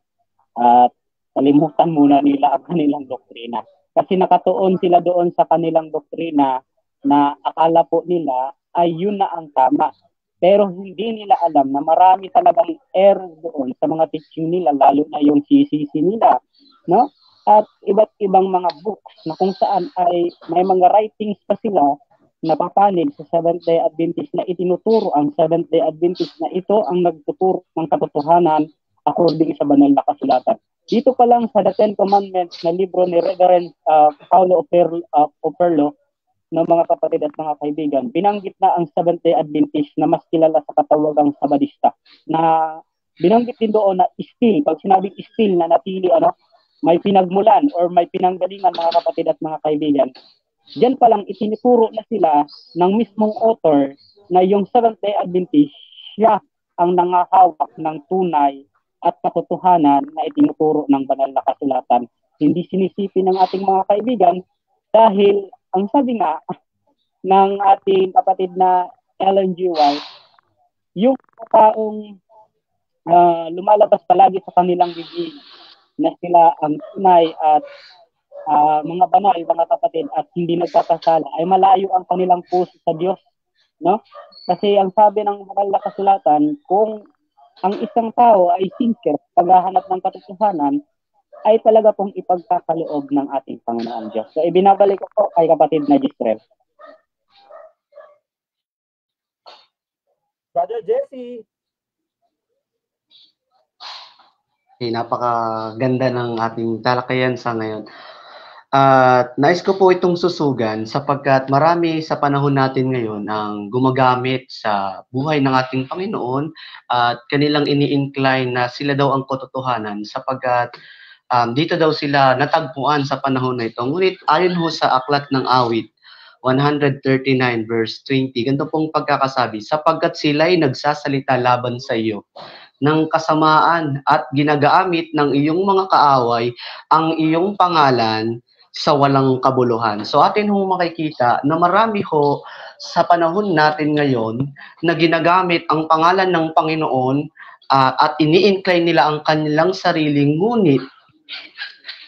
at kalimutan muna nila ang kanilang doktrina. Kasi nakatuon sila doon sa kanilang doktrina na akala po nila ay yun na ang tama. Pero hindi nila alam na marami talagang error doon sa mga teaching nila, lalo na yung CCC nila, no? At iba't ibang mga books na kung saan ay may mga writings pa sila na papanig sa Seventh-day Adventist na itinuturo ang Seventh-day Adventist na ito ang nagtuturo ng katotohanan according sa banal na kasulatan. Dito pa lang sa The Ten Commandments na libro ni Reverend Paulo Operlo, ng mga kapatid at mga kaibigan, binanggit na ang Seventh-day Adventist na mas kilala sa katawagang Sabadista, na binanggit din doon na still, pag sinabing still na natili, may pinagmulan or may pinanggalingan, mga kapatid at mga kaibigan, diyan pa lang itinuturo na sila ng mismong author na yung Seventh-day Adventist, siya ang nangahawak ng tunay at katotohanan na itinuturo ng banal na kasulatan. Hindi sinisipi ng ating mga kaibigan dahil ang sabi nga ng ating kapatid na Ellen G. White, yung taong lumalabas palagi sa kanilang bibig na sila ang tunay at mga banal, mga kapatid, at hindi nagkakasala, ay malayo ang kanilang puso sa Diyos, no? Kasi ang sabi ng banal na kasulatan, kung ang isang tao ay sincere paghahanap ng katotohanan, ay talaga pong ipagkakaloob ng ating Panginoon Diyos. So, ibinabalik ko po kay kapatid na Gisrel. Brother Jesse. Okay, napakaganda ng ating talakayan sa ngayon. At nais ko po itong susugan sapagkat marami sa panahon natin ngayon ang gumagamit sa buhay ng ating Panginoon at kanilang ini-incline na sila daw ang katotohanan sapagkat dito daw sila natagpuan sa panahon na ito. Ngunit ayon ho sa Aklat ng Awit 139 verse 20, ganito pong pagkakasabi, sapagkat sila'y nagsasalita laban sa iyo ng kasamaan at ginagamit ng iyong mga kaaway ang iyong pangalan sa walang kabuluhan. So atin ho makikita na marami ho sa panahon natin ngayon na ginagamit ang pangalan ng Panginoon at ini-incline nila ang kanilang sarili, ngunit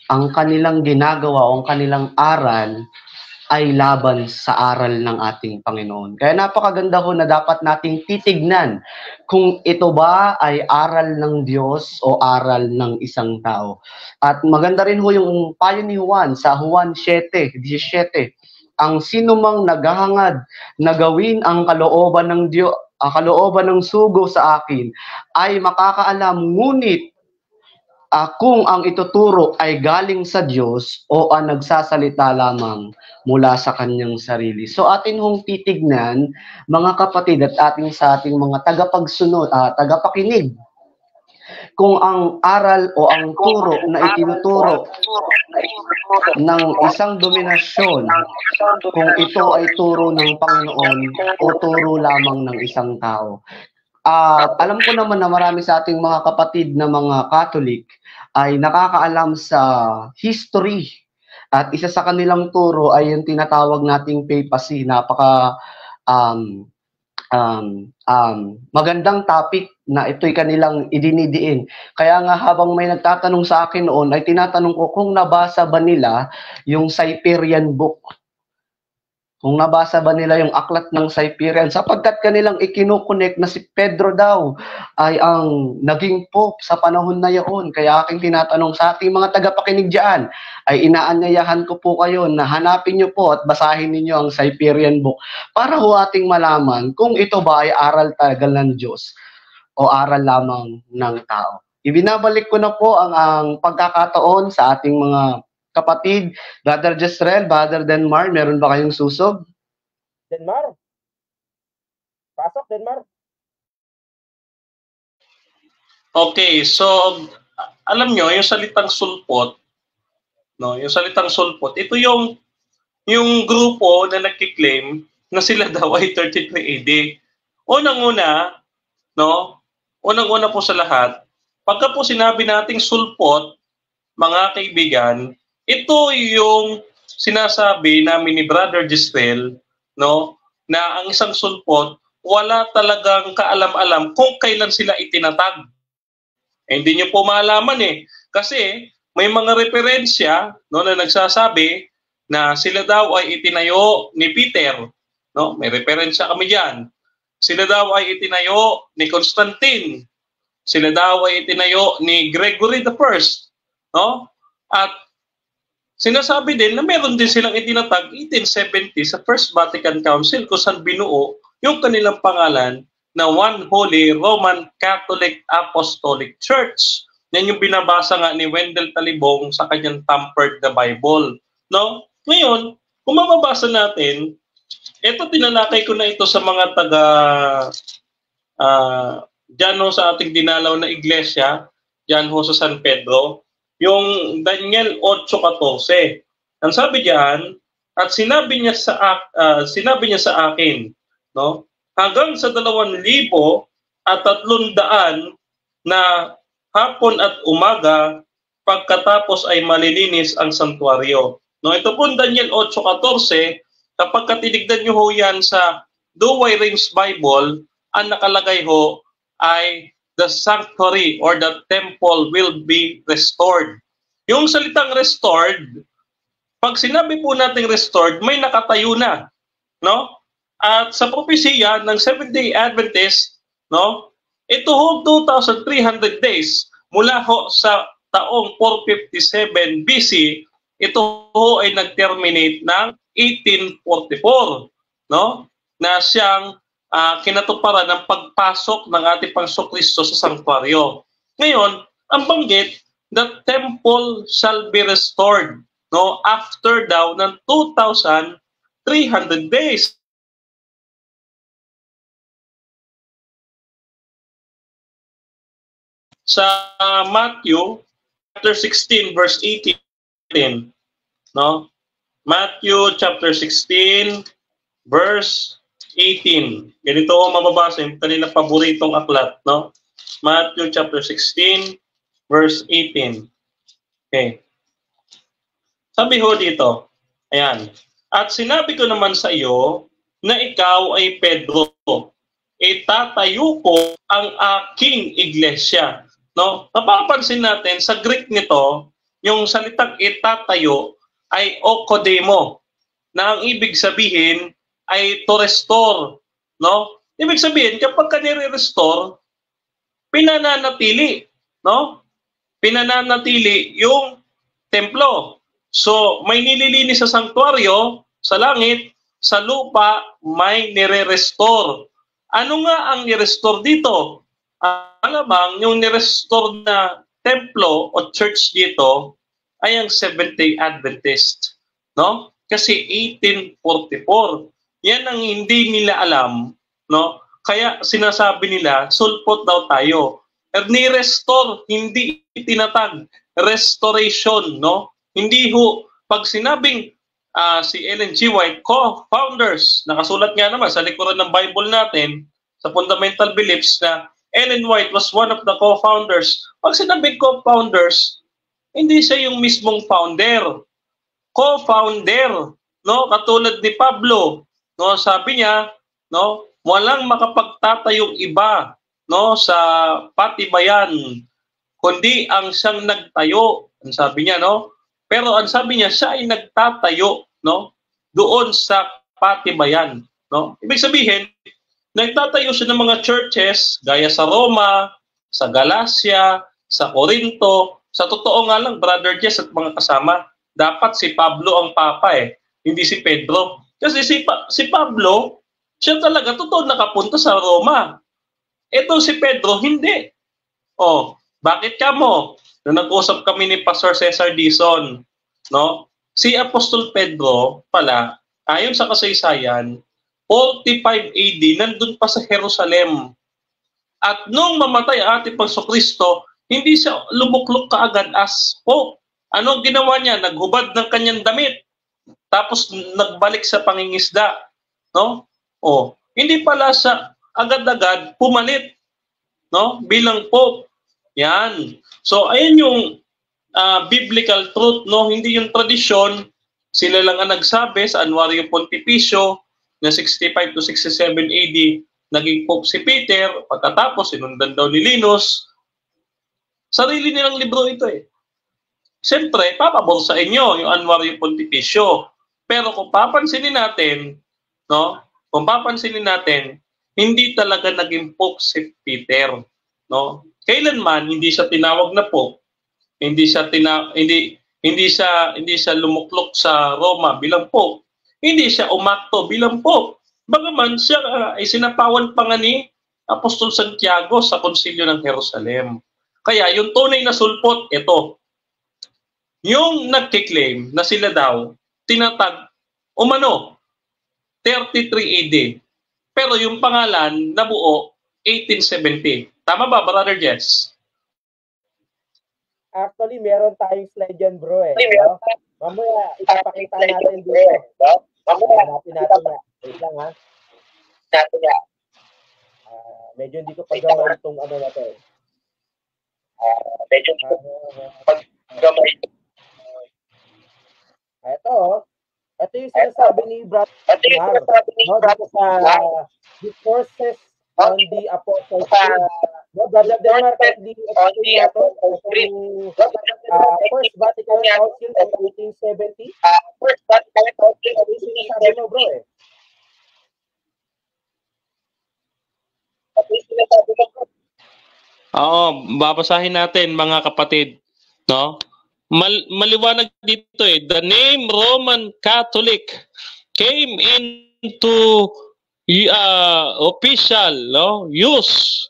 ang kanilang ginagawa o ang kanilang aral ay laban sa aral ng ating Panginoon. Kaya napakaganda ho na dapat nating titignan kung ito ba ay aral ng Diyos o aral ng isang tao. At maganda rin ho yung payo ni Juan sa Juan 7:17. Ang sinumang naghahangad na gawin ang kalooban ng Diyos, kalooban ng sugo sa akin ay makakaalam, ngunit kung ang ituturo ay galing sa Diyos o ang nagsasalita lamang mula sa kanyang sarili. So atin hong titignan, mga kapatid at sa ating mga tagapagsunod, tagapakinig, kung ang aral o ang turo na itinuturo ng isang dominasyon, kung ito ay turo ng Panginoon o turo lamang ng isang tao. Alam ko naman na marami sa ating mga kapatid na mga Catholic ay nakakaalam sa history. At isa sa kanilang turo ay yung tinatawag nating papacy. Napaka magandang topic na ito'y kanilang idinidiin. Kaya nga habang may nagtatanong sa akin noon, ay tinatanong ko kung nabasa ba nila yung Cyprian book. kung nabasa ba nila yung aklat ng Cyprian, sapagkat kanilang ikinukonek na si Pedro daw ay ang naging pope sa panahon na yaon. Kaya aking tinatanong sa ating mga tagapakinig dyan, ay inaanyayahan ko po kayo na hanapin nyo po at basahin ninyo ang Cyprian book para ho ating malaman kung ito ba ay aral talaga ng Diyos o aral lamang ng tao. Ibinabalik ko na po ang pagkakataon sa ating mga kapatid. Brother Jezreel, Brother Denmar, meron ba kayong susog? Denmar? Pasok, Denmar. Okay, so alam nyo, yung salitang sulpot, no, yung salitang sulpot, ito yung grupo na nagkiklaim na sila daw ay 33 AD. Unang-una, no, unang-una po sa lahat, pagka po sinabi nating sulpot, mga kaibigan, ito yung sinasabi namin ni Brother Jezreel, no, na ang isang sulpot, wala talagang kaalam-alam kung kailan sila itinatag. Hindi nyo po malaman kasi may mga referensya, no, na nagsasabi na sila daw ay itinayo ni Peter. No? May referensya kami diyan. Sila daw ay itinayo ni Constantine. Sila daw ay itinayo ni Gregory I. No? At sinasabi din na meron din silang itinatag 1870 sa First Vatican Council kung saan binuo yung kanilang pangalan na One Holy Roman Catholic Apostolic Church. Yan yung binabasa nga ni Wendell Talibong sa kanyang Tampered the Bible. No? Ngayon, kung mababasa natin, ito tinalakay ko na ito sa mga taga dyan ho sa ating dinalaw na iglesia, dyan ho sa San Pedro, yung Daniel 8:14. Ang sabi diyan, at sinabi niya sa akin, no? Hanggang sa 2,300 na hapon at umaga pagkatapos ay malilinis ang santuaryo. No, ito po Daniel 8:14, kapag katinignan niyo ho yan sa Douay Rheims Bible, ang nakalagay ho ay the sanctuary or the temple will be restored. Yung salitang restored, pag sinabi po natin restored, may nakatayo na, no? At sa propesya ng Seventh-day Adventist, no? Ito ho 2,300 days mula ho sa taong 457 BC, ito ho ay nag-terminate ng 1844, no? Na siyang kinatuparan ng pagpasok ng ating Panginoon sa sanktuaryo. Ngayon, ang banggit, the temple shall be restored, no, after daw ng 2,300 days. Sa Matthew chapter 16 verse 18, no? Matthew chapter 16 verse 18. Ganito ang mababasa yung kanilang paboritong aklat, no? Matthew chapter 16 verse 18. Okay. Sabi ho dito, ayan. At sinabi ko naman sa iyo na ikaw ay Pedro. Itatayo ko ang aking iglesia. No? Napapansin natin sa Greek nito, yung salitang itatayo ay okodemo, na ang ibig sabihin ay to restore, no? Ibig sabihin, kapag nire-restore, pinananatili, no? Pinananatili yung templo. So, may nililinis sa sanktuaryo, sa langit, sa lupa, may nire-restore. Ano nga ang i-restore dito? Alamang, yung nirestore na templo o church dito ay ang Seventh-day Adventist, no? Kasi 1844. Yan ang hindi nila alam, no? Kaya sinasabi nila, sulpot daw tayo. Ni-restore, hindi itinatag. Restoration, no? Hindi ho, pag sinabing si Ellen G. White, co-founders, nakasulat nga naman sa likuran ng Bible natin, sa fundamental beliefs na Ellen White was one of the co-founders. Pag sinabing co-founders, hindi siya yung mismong founder. Co-founder, no? Katulad ni Pablo, no? Sabi niya, no? Walang makapagtatayong iba, no, sa patibayan, kundi ang siyang nagtayo. Ang sabi niya, no? Pero ang sabi niya, siya ay nagtatayo, no, doon sa patibayan. No? Ibig sabihin, nagtatayo siya ng mga churches gaya sa Roma, sa Galacia, sa Corinto. Sa totoo nga lang, Brother Jess at mga kasama, dapat si Pablo ang papa hindi si Pedro. Kasi si Pablo, siya talaga totoo nakapunta sa Roma. Ito si Pedro, hindi. Oh, bakit ka mo? Nung nag-usap kami ni Pastor Cesar Dizon, no? Si Apostol Pedro pala, ayon sa kasaysayan, 45 AD, nandun pa sa Jerusalem. At nung mamatay ang ating Panginoon, hindi siya lumuklok kaagad as Pope. Ano ginawa niya? Naghubad ng kanyang damit. Tapos nagbalik sa pangingisda. No? Oh, hindi pala siya agad-agad pumalit, no? Bilang Pope. Yan. So, ayun yung biblical truth, no? Hindi yung tradisyon. Sila lang ang nagsabi sa Anwario Pontificio na 65 to 67 AD, naging Pope si Peter, pagkatapos sinundan daw ni Linus. Sarili nilang libro ito Siyempre, papabor sa inyo yung Anwario Pontificio. Pero kung papansinin natin, no? Kung papansinin natin, hindi talaga naging Pope si Peter, no? Kailanman hindi siya tinawag na Pope. Hindi siya lumuklok sa Roma bilang Pope. Hindi siya umakto bilang Pope. Bagaman siya ay sinapawan pa nga ni Apostol Santiago sa Konsilyo ng Jerusalem. Kaya yung tunay na sulpot, ito. Yung nagkiklaim na sila daw, tinatag, 33 AD. Pero yung pangalan, nabuo, 1870. Tama ba, Brother Jess? Actually, meron tayong slide dyan, bro No? Mamaya, ipapakita natin dito. Hanapin natin na. Wait lang, ha? Medyo hindi ko paggamay itong ano na to medyo hindi ko paggamay. Ito yung sinasabi ni Brother Mar. Dito sa Discourses on the Apostles' Creed. Brother Mar, kindly explain natin itong First Vatican Council of 1870. Ito yung sinasabi mo, bro Oo, babasahin natin mga kapatid, no? Maliwanag dito The name Roman Catholic came into official use.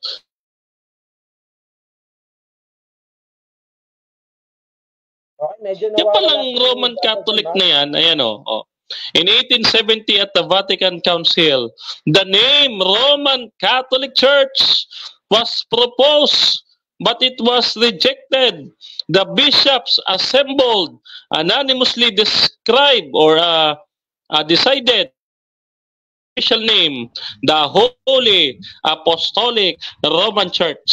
Okay, medyo Yung palang Roman Catholic na yan, ayan In 1870 at the Vatican Council, the name Roman Catholic Church was proposed, but it was rejected. The bishops assembled unanimously described or decided official name, the Holy Apostolic Roman Church.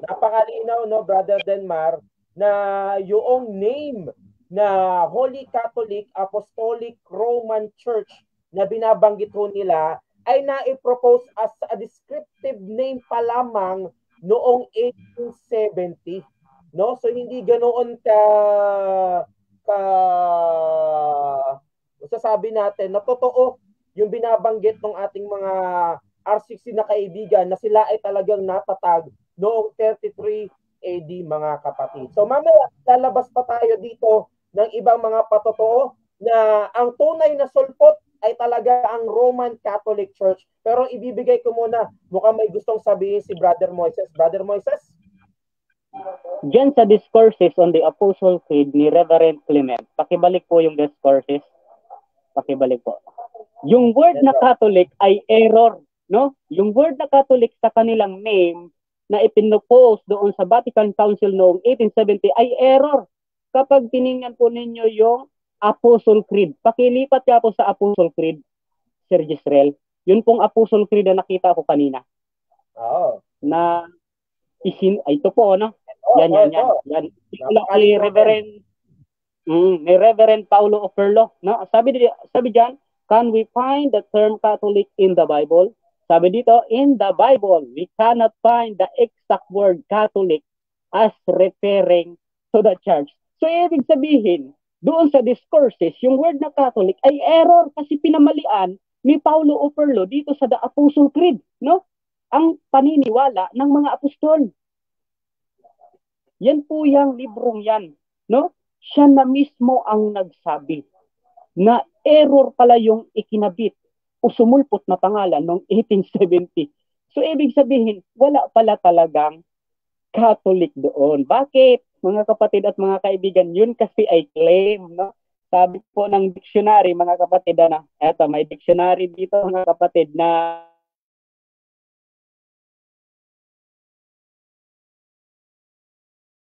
Napakalinaw, no, Brother Denmar, na yung name na Holy Catholic Apostolic Roman Church na binabanggit ho nila ay na-propose as a descriptive name pa lamang noong 1870. No? So hindi ganoon sasabi natin na totoo yung binabanggit ng ating mga R60 na kaibigan na sila ay talagang natatag noong 33 AD, mga kapatid. So mamaya lalabas pa tayo dito ng ibang mga patotoo na ang tunay na sulpot ay talaga ang Roman Catholic Church. Pero ibibigay ko muna, mukhang may gustong sabihin si Brother Moises. Brother Moises? Diyan sa Discourses on the Apostles' Creed ni Reverend Clement, pakibalik po yung Discourses. Pakibalik po. Yung word na Catholic ay error, no? Yung word na Catholic sa kanilang name na ipinopose doon sa Vatican Council noong 1870 ay error. Kapag tiningnan po ninyo yung Apostle Creed, pakilipat ka po sa Apostle Creed, Sir Gisrel. Yun pong Apostle Creed na nakita ko kanina. Na ito po, no? Yan. May Reverend Paulo Oferlo, no? Sabi diyan, can we find the term Catholic in the Bible? Sabi dito, in the Bible, we cannot find the exact word Catholic as referring to the church. So, ibig sabihin, doon sa discourses, yung word na Catholic ay error kasi pinamalian ni Paulo Operlo dito sa The Apostle Creed, no? Ang paniniwala ng mga apostol. Yan po yung librong yan, no? Siya na mismo ang nagsabi na error pala yung ikinabit o sumulpot na pangalan noong 1870. So, ibig sabihin, wala pala talagang Catholic doon. Bakit? Mga kapatid at mga kaibigan, yun kasi ay claim, no? Sabi po ng dictionary, mga kapatid, eto, may dictionary dito, mga kapatid, na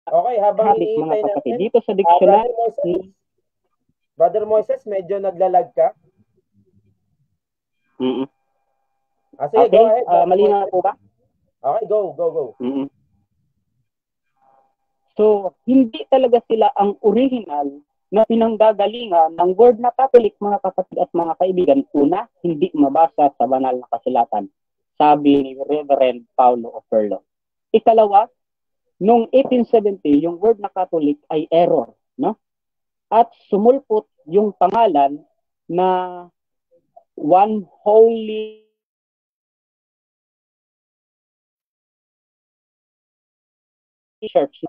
Okay, habang Catholic, mga iniintay kapatid. natin, Dito sa dictionary, Brother Moises, medyo naglalag ka. Sige, okay, go ahead. malinaw po ba? Okay, go. So, hindi talaga sila ang original na pinanggagalingan ng word na Catholic, mga kapatid at mga kaibigan. Una, hindi mabasa sa banal na kasulatan, sabi ni Reverend Paulo Operlo. Ikalawa, noong 1870, yung word na Catholic ay error, no? At sumulpot yung pangalan na One Holy Church.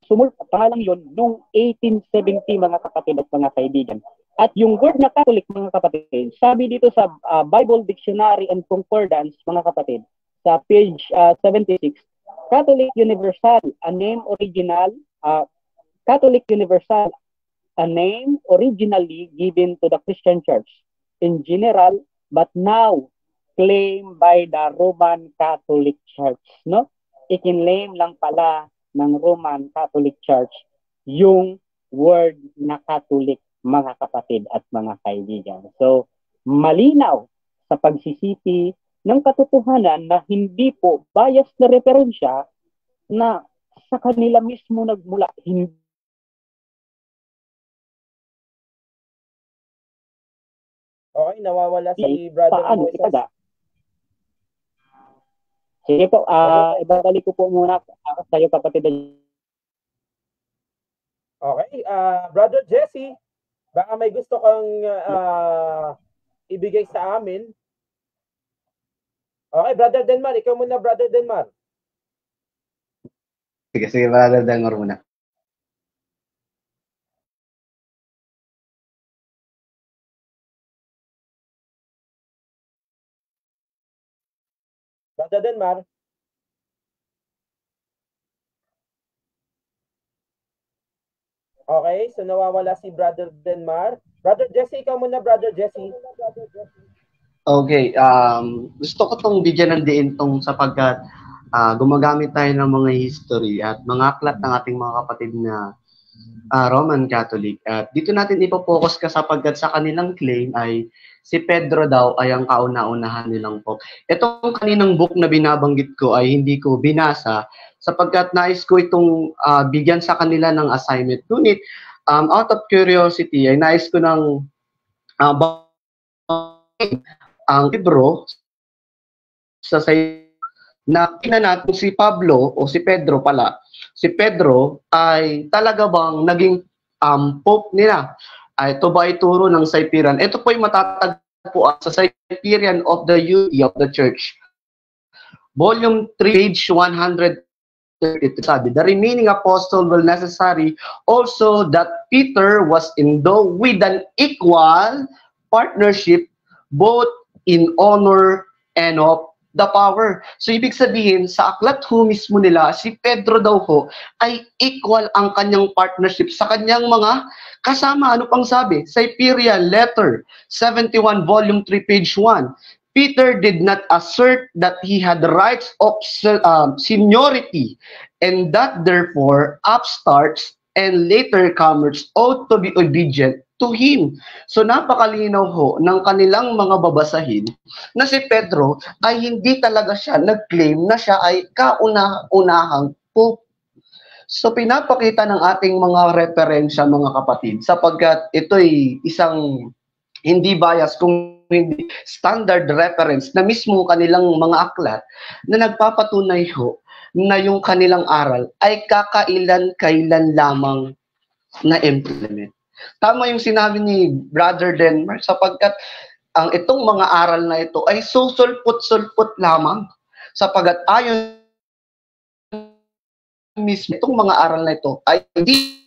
Sumulpot pangalan yun noong 1870, mga kapatid at mga kaibigan. At yung word na Catholic, mga kapatid, sabi dito sa Bible Dictionary and Concordance, mga kapatid, sa page 76, Catholic Universal, a name original, Catholic Universal, a name originally given to the Christian Church in general, but now claimed by the Roman Catholic Church, no? Ikinlaim lang pala ng Roman Catholic Church yung word na Catholic, mga kapatid at mga kaibigan. So, malinaw sa pagsisisi ng katotohanan na hindi po biased na referensya na sa kanila mismo nagmula. Hindi Okay, nawawala si Brother paano Moises. itaga? Sige po, ibabalik ko po muna sa iyo, kapatid. Okay, Brother Jesse, baka may gusto kang ibigay sa amin. Okay, Brother Denmar, ikaw muna, Brother Denmar. Sige, Brother Denmar muna. Brother Denmar. Okay, so nawawala si Brother Denmar. Brother Jesse, ikaw muna, Brother Jesse. Okay, gusto ko tong bigyan ng diin tong sapagkat gumagamit tayo ng mga history at mga aklat ng ating mga kapatid na Roman Catholic. At dito natin ipopokus ka sapagkat sa kanilang claim ay si Pedro daw ay ang kauna-unahan nilang pope. Itong kaninang book na binabanggit ko ay hindi ko binasa sapagkat nais ko itong bigyan sa kanila ng assignment. Ngunit, out of curiosity, ay nais ko ng ang libro sa na natin si Pablo o si Pedro pala. Si Pedro ay talaga bang naging pope nila? Ito ba ay turo ng Cyprian? Ito po ay matatagpuan sa Cyprian of the Unity of the Church. Volume 3, page 100. Sabi, the remaining apostle will necessary also that Peter was endowed with an equal partnership both in honor and of the power. So, ibig sabihin, sa aklat ho mismo nila, si Pedro daw ho ay equal ang kanyang partnership sa kanyang mga kasama. Ano pang sabi? Cyprian letter, 71, volume 3, page 1. Peter did not assert that he had the rights of seniority and that therefore upstarts and later comers ought to be obedient to him. So napakalinaw ho ng kanilang mga babasahin na si Pedro ay hindi talaga siya nag-claim na siya ay kauna-unahang pope. So pinapakita ng ating mga referensya, mga kapatid, sapagkat ito'y isang hindi bias kung hindi standard reference na mismo kanilang mga aklat na nagpapatunay ho na yung kanilang aral ay kakailan-kailan lamang na implement. Tama yung sinabi ni Brother Denmark sapagkat ang itong mga aral na ito ay susulpot-sulpot lamang sapagat ayon mismo itong mga aral na ito ay hindi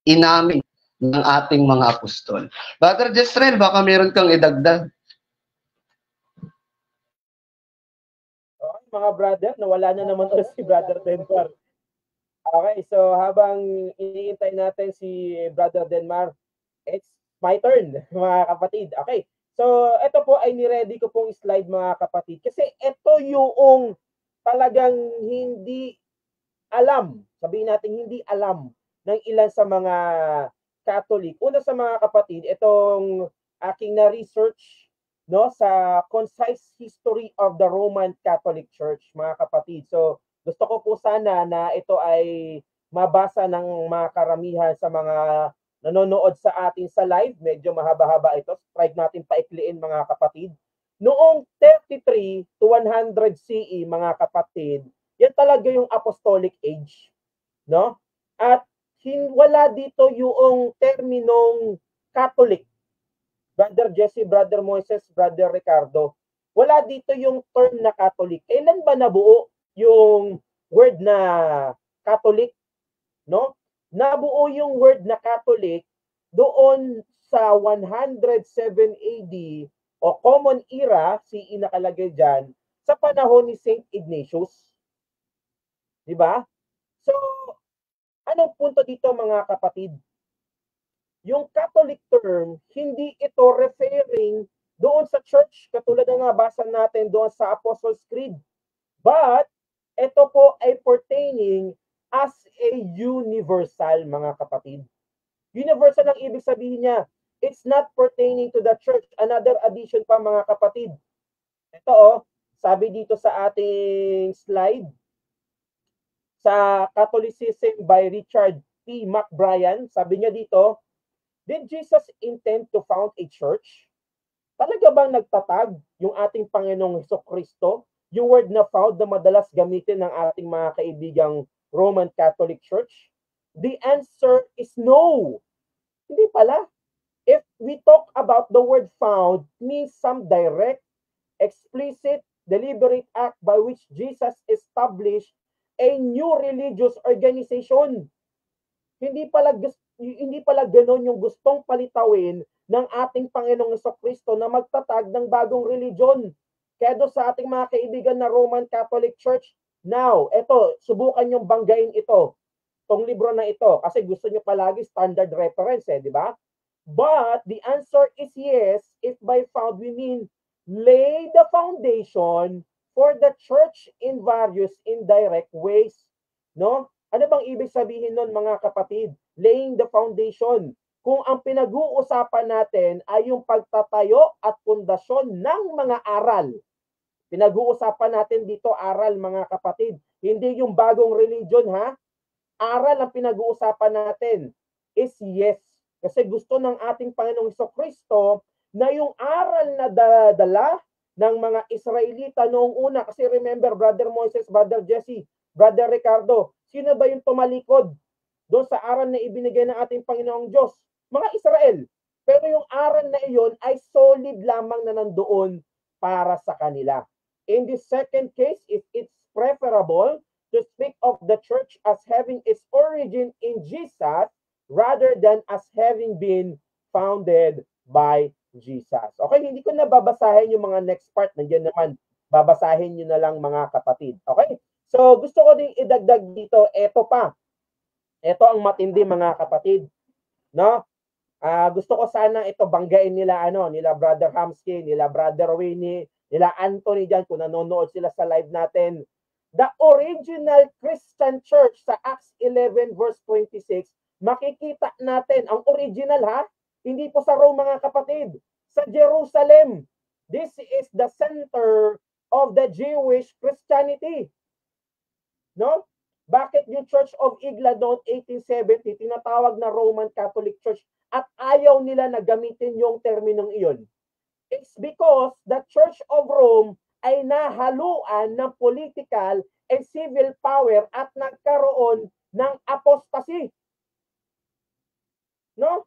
inamin ng ating mga apostol. Brother Jezreel, baka meron kang idagdag. Okay, mga brother, nawala na naman ulit si Brother Denmark. Okay, so habang iniintay natin si Brother Denmark, it's my turn, mga kapatid. Okay, so ito po ay niready ko pong slide, mga kapatid. Kasi ito yung talagang hindi alam, sabihin natin hindi alam ng ilan sa mga Catholic. Una sa mga kapatid, itong aking na-research no sa Concise History of the Roman Catholic Church, mga kapatid. So gusto ko po sana na ito ay mabasa ng mga karamihan sa mga nanonood sa atin sa live. Medyo mahaba-haba ito. Try natin paikliin, mga kapatid. Noong 33 to 100 CE, mga kapatid, yan talaga yung apostolic age, no? At wala dito yung terminong Catholic. Brother Jesse, Brother Moises, Brother Ricardo, wala dito yung term na Catholic. Kailan ba nabuo yung word na Catholic, no? Nabuo yung word na Catholic doon sa 107 AD o Common Era, CE nakalagay dyan, sa panahon ni Saint Ignatius. Diba? So, anong punto dito, mga kapatid? Yung Catholic term, hindi ito referring doon sa church, katulad ng nabasa natin doon sa Apostles' Creed. But, ito po ay pertaining as a universal, mga kapatid. Universal ang ibig sabihin niya. It's not pertaining to the church. Another addition pa, mga kapatid. Ito, sabi dito sa ating slide, sa Catholicism by Richard P. McBrien, sabi niya dito, did Jesus intend to found a church? Talaga bang nagtatag yung ating Panginoong Hesukristo? Yung word na found na madalas gamitin ng ating mga kaibigang Roman Catholic Church? The answer is no. Hindi pala. If we talk about the word found, means some direct, explicit, deliberate act by which Jesus established a new religious organization. Hindi pala ganoon yung gustong palitawin ng ating Panginoong Hesukristo na magtatag ng bagong religion. Kaya doon sa ating mga kaibigan na Roman Catholic Church, now, eto, subukan yung banggain ito, tong libro na ito, kasi gusto nyo palagi standard reference, di ba? But the answer is yes, if by found we mean lay the foundation for the church in various indirect ways. No? Ano bang ibig sabihin nun, mga kapatid? Laying the foundation. Kung ang pinag-uusapan natin ay yung pagtatayo at pundasyon ng mga aral. Pinag-uusapan natin dito aral, mga kapatid. Hindi yung bagong religion, ha? Aral ang pinag-uusapan natin. Is yes. Kasi gusto ng ating Panginoong Hesukristo na yung aral na dala ng mga Israelita noong una. Kasi remember, Brother Moises, Brother Jesse, Brother Ricardo, sino ba yung tumalikod doon sa aral na ibinigay ng ating Panginoong Diyos? Mga Israel. Pero yung aral na iyon ay solid lamang na nandoon para sa kanila. In this second case, it's preferable to speak of the church as having its origin in Jesus rather than as having been founded by Jesus. Okay, hindi ko na babasahin yung mga next part. Nandiyan naman, babasahin nyo na lang, mga kapatid. Okay, so gusto ko ding idagdag dito, eto pa. Ito ang matindi, mga kapatid. No? Gusto ko sana ito banggain nila, nila Brother Hamsky, nila Brother Winnie, nila Anthony dyan, kung nanonood sila sa live natin. The original Christian church sa Acts 11 verse 26, makikita natin, ang original, ha? Hindi po sa Rome, mga kapatid. Sa Jerusalem. This is the center of the Jewish Christianity. No? Bakit yung Church of Igla noong 1870, tinatawag na Roman Catholic Church, at ayaw nila na gamitin yung terminong iyon? It's because the Church of Rome ay nahaluan ng political and civil power at nagkaroon ng apostasy. No?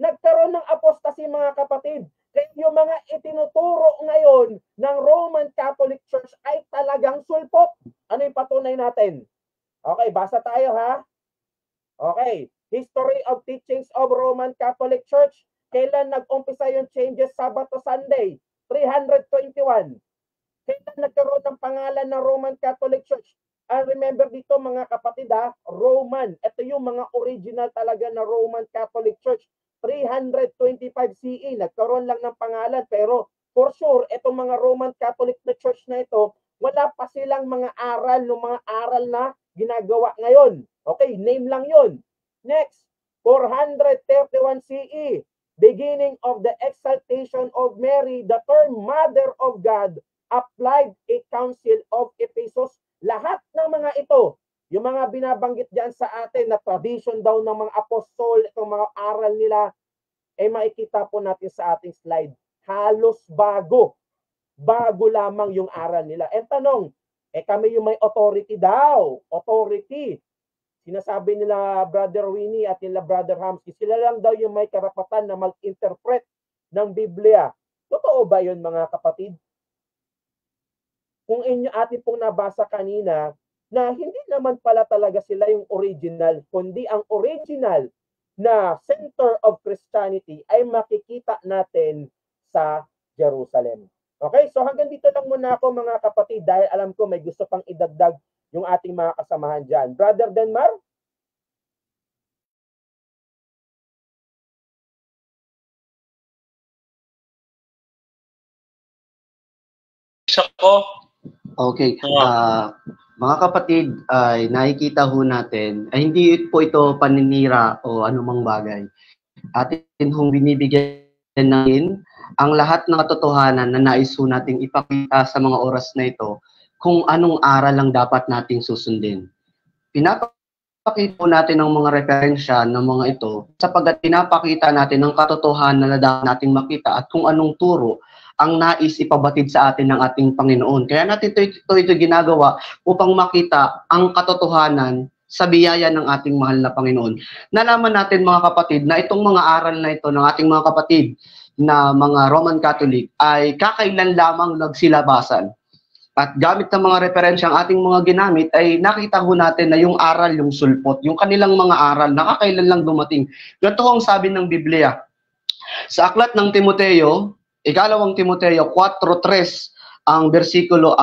Nagkaroon ng apostasy mga kapatid. Kaya yung mga itinuturo ngayon ng Roman Catholic Church ay talagang sulpot. Ano yung patunay natin? Okay, basa tayo ha. Okay, History of Teachings of Roman Catholic Church. Kailan nag-umpisa yung changes Sabbath to Sunday? 321. Kailan nagkaroon ng pangalan ng Roman Catholic Church? And remember dito mga kapatid ha, Roman. Ito yung mga original talaga na Roman Catholic Church. 325 CE, nagkaroon lang ng pangalan. Pero for sure, itong mga Roman Catholic na church na ito, wala pa silang mga aral, ng mga aral na ginagawa ngayon. Okay, name lang yun. Next, 431 CE, beginning of the exaltation of Mary, the term Mother of God, applied a Council of Ephesus. Lahat ng mga ito, yung mga binabanggit diyan sa atin na tradition daw ng mga apostol, itong mga aral nila, ay makikita po natin sa ating slide. Halos bago. Bago lamang yung aral nila. And tanong, kami yung may authority daw. Authority. Sinasabi nila Brother Winnie at nila Brother Hamsky, sila lang daw yung may karapatan na mag-interpret ng Biblia. Totoo ba yun mga kapatid? Kung inyo atin pong nabasa kanina, na hindi naman pala talaga sila yung original, kundi ang original na center of Christianity ay makikita natin sa Jerusalem. Okay, so hanggang dito lang muna ako mga kapatid dahil alam ko may gusto pang idagdag yung ating mga kasamahan dyan. Brother Denmar? Isa ko. Okay. Mga kapatid, ay nakikita ho natin, ay hindi po ito paninira o anumang bagay. Atin hong binibigyan natin ang lahat ng katotohanan na nais ho nating ipakita sa mga oras na ito kung anong aral lang dapat nating susundin. Pinapakita po natin ang mga referensya ng mga ito sapagkat pinapakita natin ang katotohanan na dapat nating makita at kung anong turo ang nais ipabatid sa atin ng ating Panginoon. Kaya natin ito ginagawa upang makita ang katotohanan sa biyaya ng ating mahal na Panginoon. Nalaman natin mga kapatid na itong mga aral na ito ng ating mga kapatid na mga Roman Catholic ay kakailan lamang nagsilabasan. At gamit ng mga referensya ang ating mga ginamit ay nakita ho natin na yung aral, yung sulpot, yung kanilang mga aral, nakakailan lang dumating. Ganito ang sabi ng Biblia. Sa aklat ng Timoteo, ikalawang Timoteo 4:3 ang bersikulo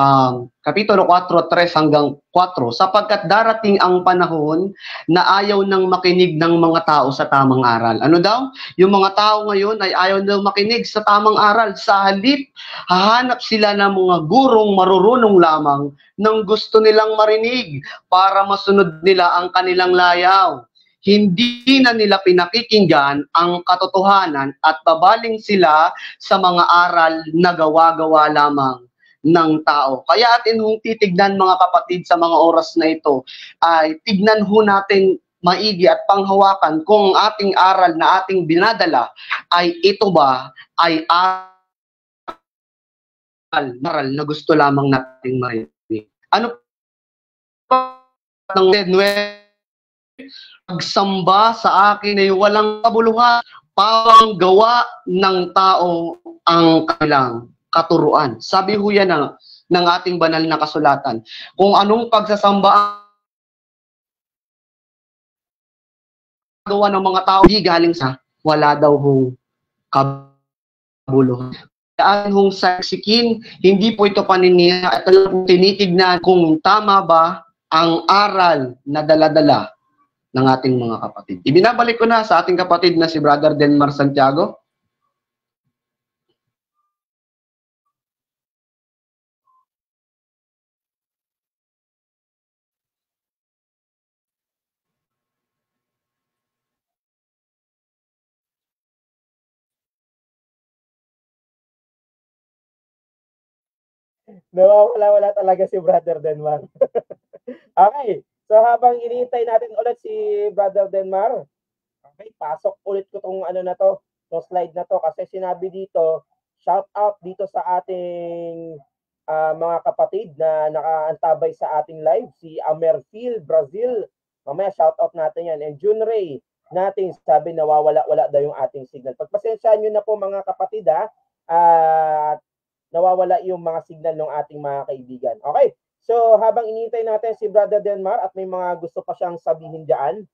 kapitulo 4:3 hanggang 4 sapagkat darating ang panahon na ayaw nang makinig ng mga tao sa tamang aral. Ano daw? Yung mga tao ngayon ay ayaw nang makinig sa tamang aral. Sa halip, hahanap sila ng mga gurong marurunong lamang ng gusto nilang marinig para masunod nila ang kanilang layaw. Hindi na nila pinakikinggan ang katotohanan at babaling sila sa mga aral na gawa-gawa lamang ng tao. Kaya atin hong titignan mga kapatid sa mga oras na ito, ay tignan ho natin maigi at panghawakan kung ating aral na ating binadala ay ito ba ay aral na gusto lamang nating marinig. Ano pa ng pagsamba sa akin ay walang kabuluhan, pawang gawa ng tao ang kanilang katuruan. Sabi ho yan ng ating banal na kasulatan. Kung anong pagsasamba ang gawa ng mga tao, di galing sa wala daw hong kabuluhan. Kaya hong saksikin, hindi po ito paninira at tinitignan kung tama ba ang aral na dala-dala ng ating mga kapatid. Ibinabalik ko na sa ating kapatid na si Brother Denmar Santiago. Nawawala-wala talaga si Brother Denmar. Okay, so habang iniintay natin ulit si Brother Denmar, okay, pasok ulit ko tong ano na to, tong slide na to kasi sinabi dito, shout out dito sa ating mga kapatid na nakaantabay sa ating live, si Amerfil Brazil. Mamaya shout out natin yan. And June Ray, natin. Sabi nawawala-wala daw yung ating signal. Pagpasensyaan nyo na po mga kapatid ha, nawawala yung mga signal ng ating mga kaibigan. Okay, so habang inintay natin si Brother Denmar at may mga gusto pa siyang sabihin dyan.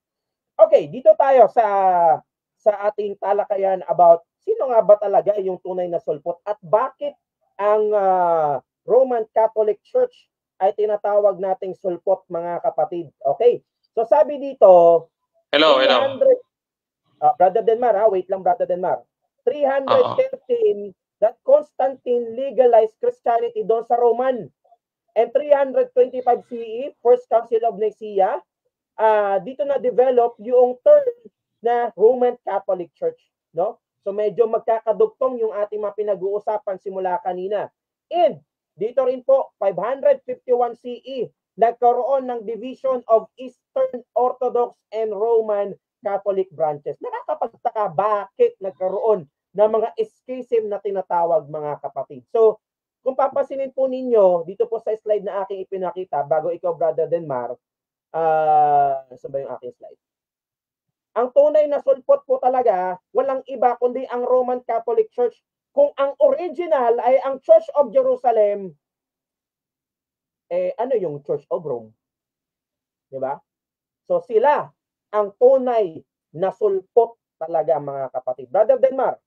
Okay, dito tayo sa ating talakayan about sino nga ba talaga yung tunay na sulpot at bakit ang Roman Catholic Church ay tinatawag nating sulpot mga kapatid. Okay, so sabi dito, Hello. Brother Denmar, wait lang Brother Denmar. 313 that Constantine legalized Christianity doon sa Roman. And 325 CE, First Council of Nicaea, dito na develop yung term na Roman Catholic Church, no? So medyo magkakadugtong yung ating mga pinag-uusapan simula kanina. And dito rin po 551 CE nagkaroon ng division of Eastern Orthodox and Roman Catholic branches. Nakakapagtaka bakit nagkaroon ng mga schism na tinatawag mga kapatid. So kung papasinin po ninyo dito po sa slide na aking ipinakita bago ikaw Brother Denmar, saan ba yung aking slide? Ang tunay na sulpot po talaga, walang iba kundi ang Roman Catholic Church. Kung ang original ay ang Church of Jerusalem, ano yung Church of Rome? Diba? So sila ang tunay na sulpot talaga mga kapatid. Brother Denmar.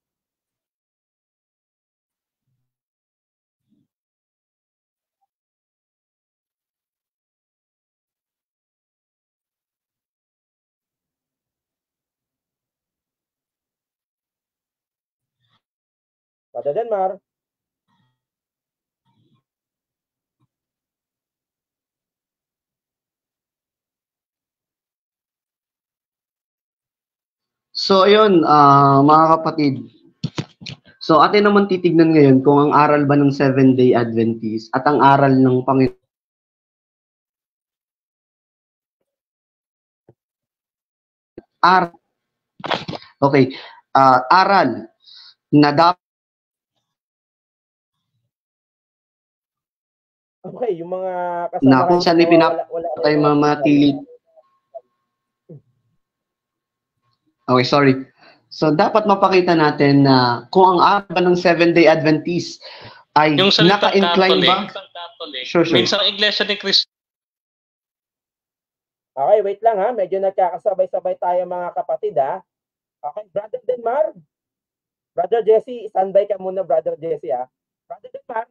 Brother Denmar. So ayun, mga kapatid. So atin naman titignan ngayon kung ang aral ba ng Seventh-day Adventist at ang aral ng Panginoon. Aral na dapat yung mga kasama na kung saan ipinapatay mamatili. Okay, sorry. So dapat mapakita natin na kung ang aral ba ng Seventh-day Adventist ay naka-incline ba? Sure. Minsan ang Iglesia ni Cristo. Okay, wait lang ha. Medyo nagkakasabay-sabay tayo mga kapatid ha. Okay, Brother Denmar. Brother Jesse, standby ka muna Brother Jesse ha. Brother Denmar.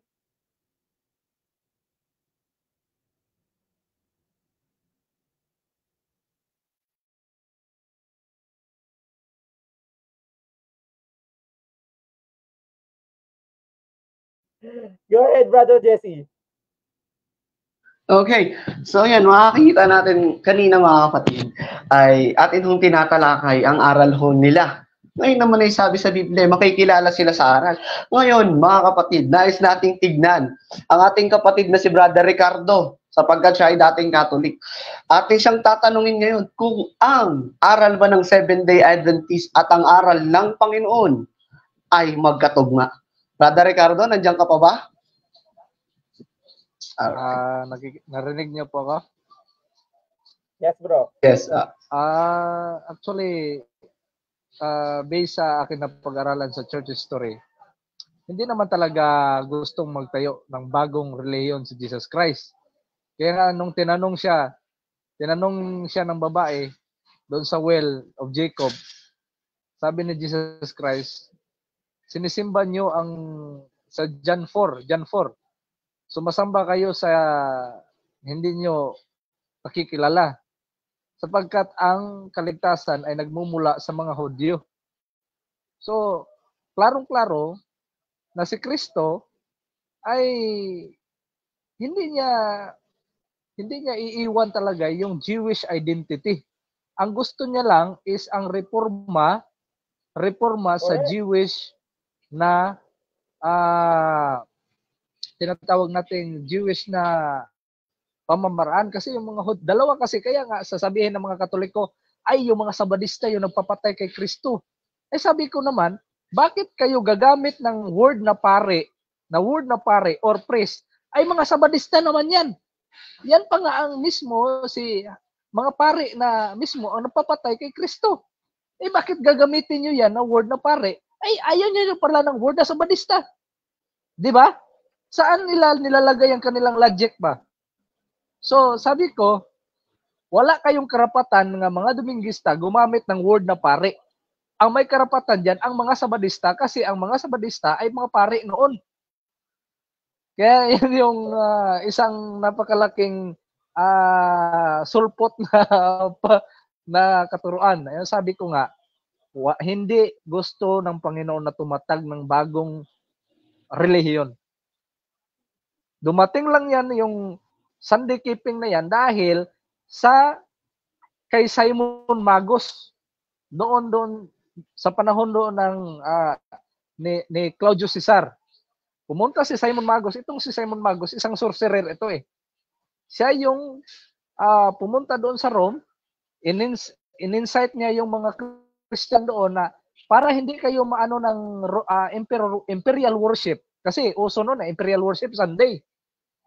Go ahead, Brother Jesse. Okay, so yan, makakita natin kanina mga kapatid, ay atin hong tinatalakay ang aral ho nila. Ngayon naman ay sabi sa Biblia, makikilala sila sa aral. Ngayon, mga kapatid, nais nating tignan ang ating kapatid na si Brother Ricardo, sapagkat siya ay dating Catholic. Atin siyang tatanungin ngayon kung ang aral ba ng Seventh-day Adventist at ang aral ng Panginoon ay magkatugma. Brother Ricardo, nandiyan ka pa ba? Narinig niyo po ako? Yes, bro. Yes. Actually, based sa akin na pag-aralan sa church history, hindi naman talaga gustong magtayo ng bagong reliyon si Jesus Christ. Kaya nga nung tinanong siya ng babae doon sa well of Jacob, sabi ni Jesus Christ, sinisimba niyo ang sa John 4. Sumasamba kayo sa hindi niyo nakikilala sapagkat ang kaligtasan ay nagmumula sa mga Hudyo. So, klarong-klaro na si Kristo ay hindi niya iiwan talaga yung Jewish identity. Ang gusto niya lang is ang reforma sa Jewish na tinatawag nating Jewish na pamamaraan kasi yung mga dalawa kasi kaya nga sasabihin ng mga Katoliko ay yung mga Sabadista yung nagpapatay kay Kristo. Eh sabi ko naman, bakit kayo gagamit ng word na pare or priest? Ay mga Sabadista naman yan. Yan pa nga ang mismo mga pare na mismo ang nagpapatay kay Kristo. Eh bakit gagamitin nyo yan na word na pare? Ay, ayaw nyo pala ng word na sabadista. Di ba? Saan nila nilalagay ang kanilang logic ba? So, sabi ko, wala kayong karapatan ng mga Dominguista gumamit ng word na pare. Ang may karapatan dyan, ang mga sabadista, kasi ang mga sabadista ay mga pare noon. Kaya yun yung isang napakalaking sulpot na katuruan. Ayun, sabi ko nga, hindi gusto ng Panginoon na tumatag ng bagong relihiyon. Dumating lang yan yung Sunday keeping na yan dahil kay Simon Magus doon sa panahon doon ng ni Claudius Caesar. Pumunta si Simon Magus. Itong si Simon Magus, isang sorcerer ito eh. Siya yung pumunta doon sa Rome, in-incite niya yung mga Christian doon na para hindi kayo maano ng imperial worship. Kasi uso noon na imperial worship Sunday.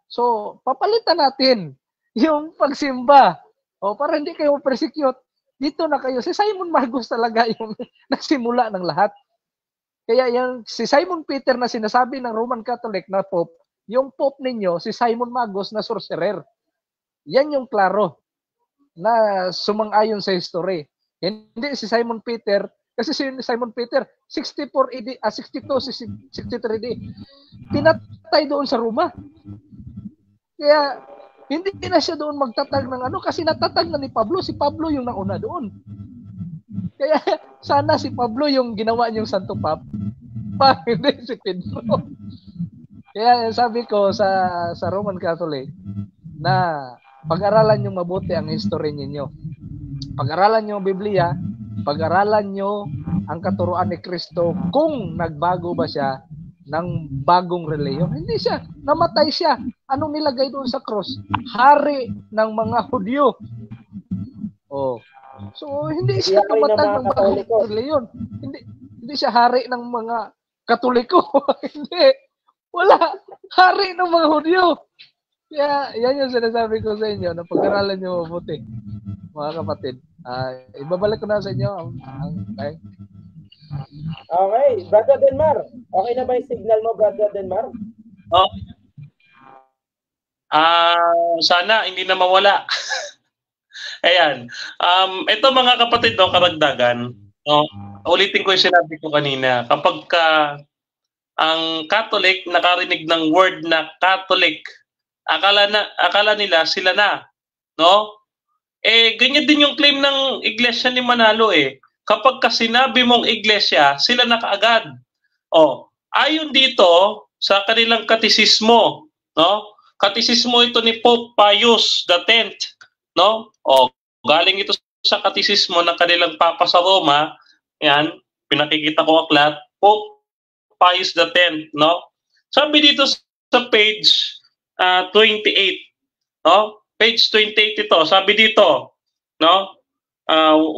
So, papalitan natin yung pagsimba. O para hindi kayo persecute, dito na kayo. Si Simon Magus talaga yung nagsimula ng lahat. Kaya yung si Simon Peter na sinasabi ng Roman Catholic na Pope, yung Pope ninyo, si Simon Magus na sorcerer. Yan yung klaro na sumang-ayon sa history. Hindi si Simon Peter, kasi si Simon Peter, 64 AD, 62, 63 AD, pinatay doon sa Roma. Kaya, hindi na siya doon magtatag ng ano, kasi natatag na ni Pablo. Si Pablo yung nauna doon. Kaya, sana si Pablo yung ginawa niyong Santo Papa, hindi si Pedro. Kaya, sabi ko sa Roman Catholic, na pag-aralan nyo mabuti ang history ninyo. Pag-aralan nyo ang Biblia, pag-aralan nyo ang katuruan ni Kristo kung nagbago ba siya ng bagong reliyon. Hindi siya. Namatay siya. Anong nilagay doon sa cross? Hari ng mga Hudyo. Oh. So, hindi siya namatay ng bagong reliyon. Hindi siya hari ng mga Katoliko. Hindi. Wala. Hari ng mga Hudyo. Kaya, yan yung sinasabi ko sa inyo na pag-aralan nyo mabuti, mga kapatid. Ibabalik ko na sa inyo okay. Okay, Brother Denmar. Okay na ba yung signal mo, Brother Denmar? Oh. Sana hindi na mawala. Ayan. Ito mga kapatid, no, karagdagan. No, ulitin ko yung sinabi ko kanina. Kapag ang Catholic nakarinig ng word na Catholic, akala nila sila na, no? Eh ganyan din yung claim ng Iglesia ni Manalo eh. Kapag sinabi mong Iglesia, sila na kaagad. Oh, ayon dito sa kanilang katisismo, no? Katisismo ito ni Pope Pius X, no? Oh, galing ito sa katisismo ng kanilang Papa sa Roma. Yan, pinakikita ko aklat, Pope Pius X, no? Sabi dito sa page 28, no? Page 28 ito. Sabi dito, no?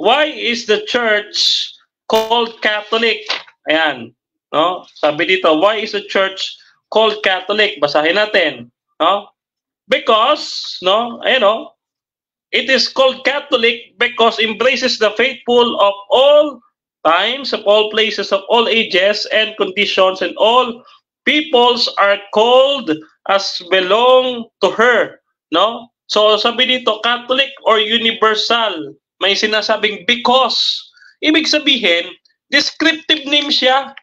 Why is the church called Catholic? Ayan, no? Sabi dito, why is the church called Catholic? Basahin natin, no? Because, no, it is called Catholic because embraces the faithful of all times, of all places, of all ages and conditions, and all peoples are called as belong to her, no? So sabi dito, Catholic or universal, may sinasabing because. Ibig sabihin, descriptive name siya,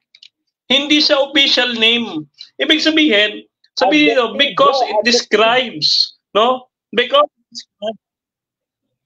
hindi siya official name. Ibig sabihin, sabi dito, because it describes, no? Because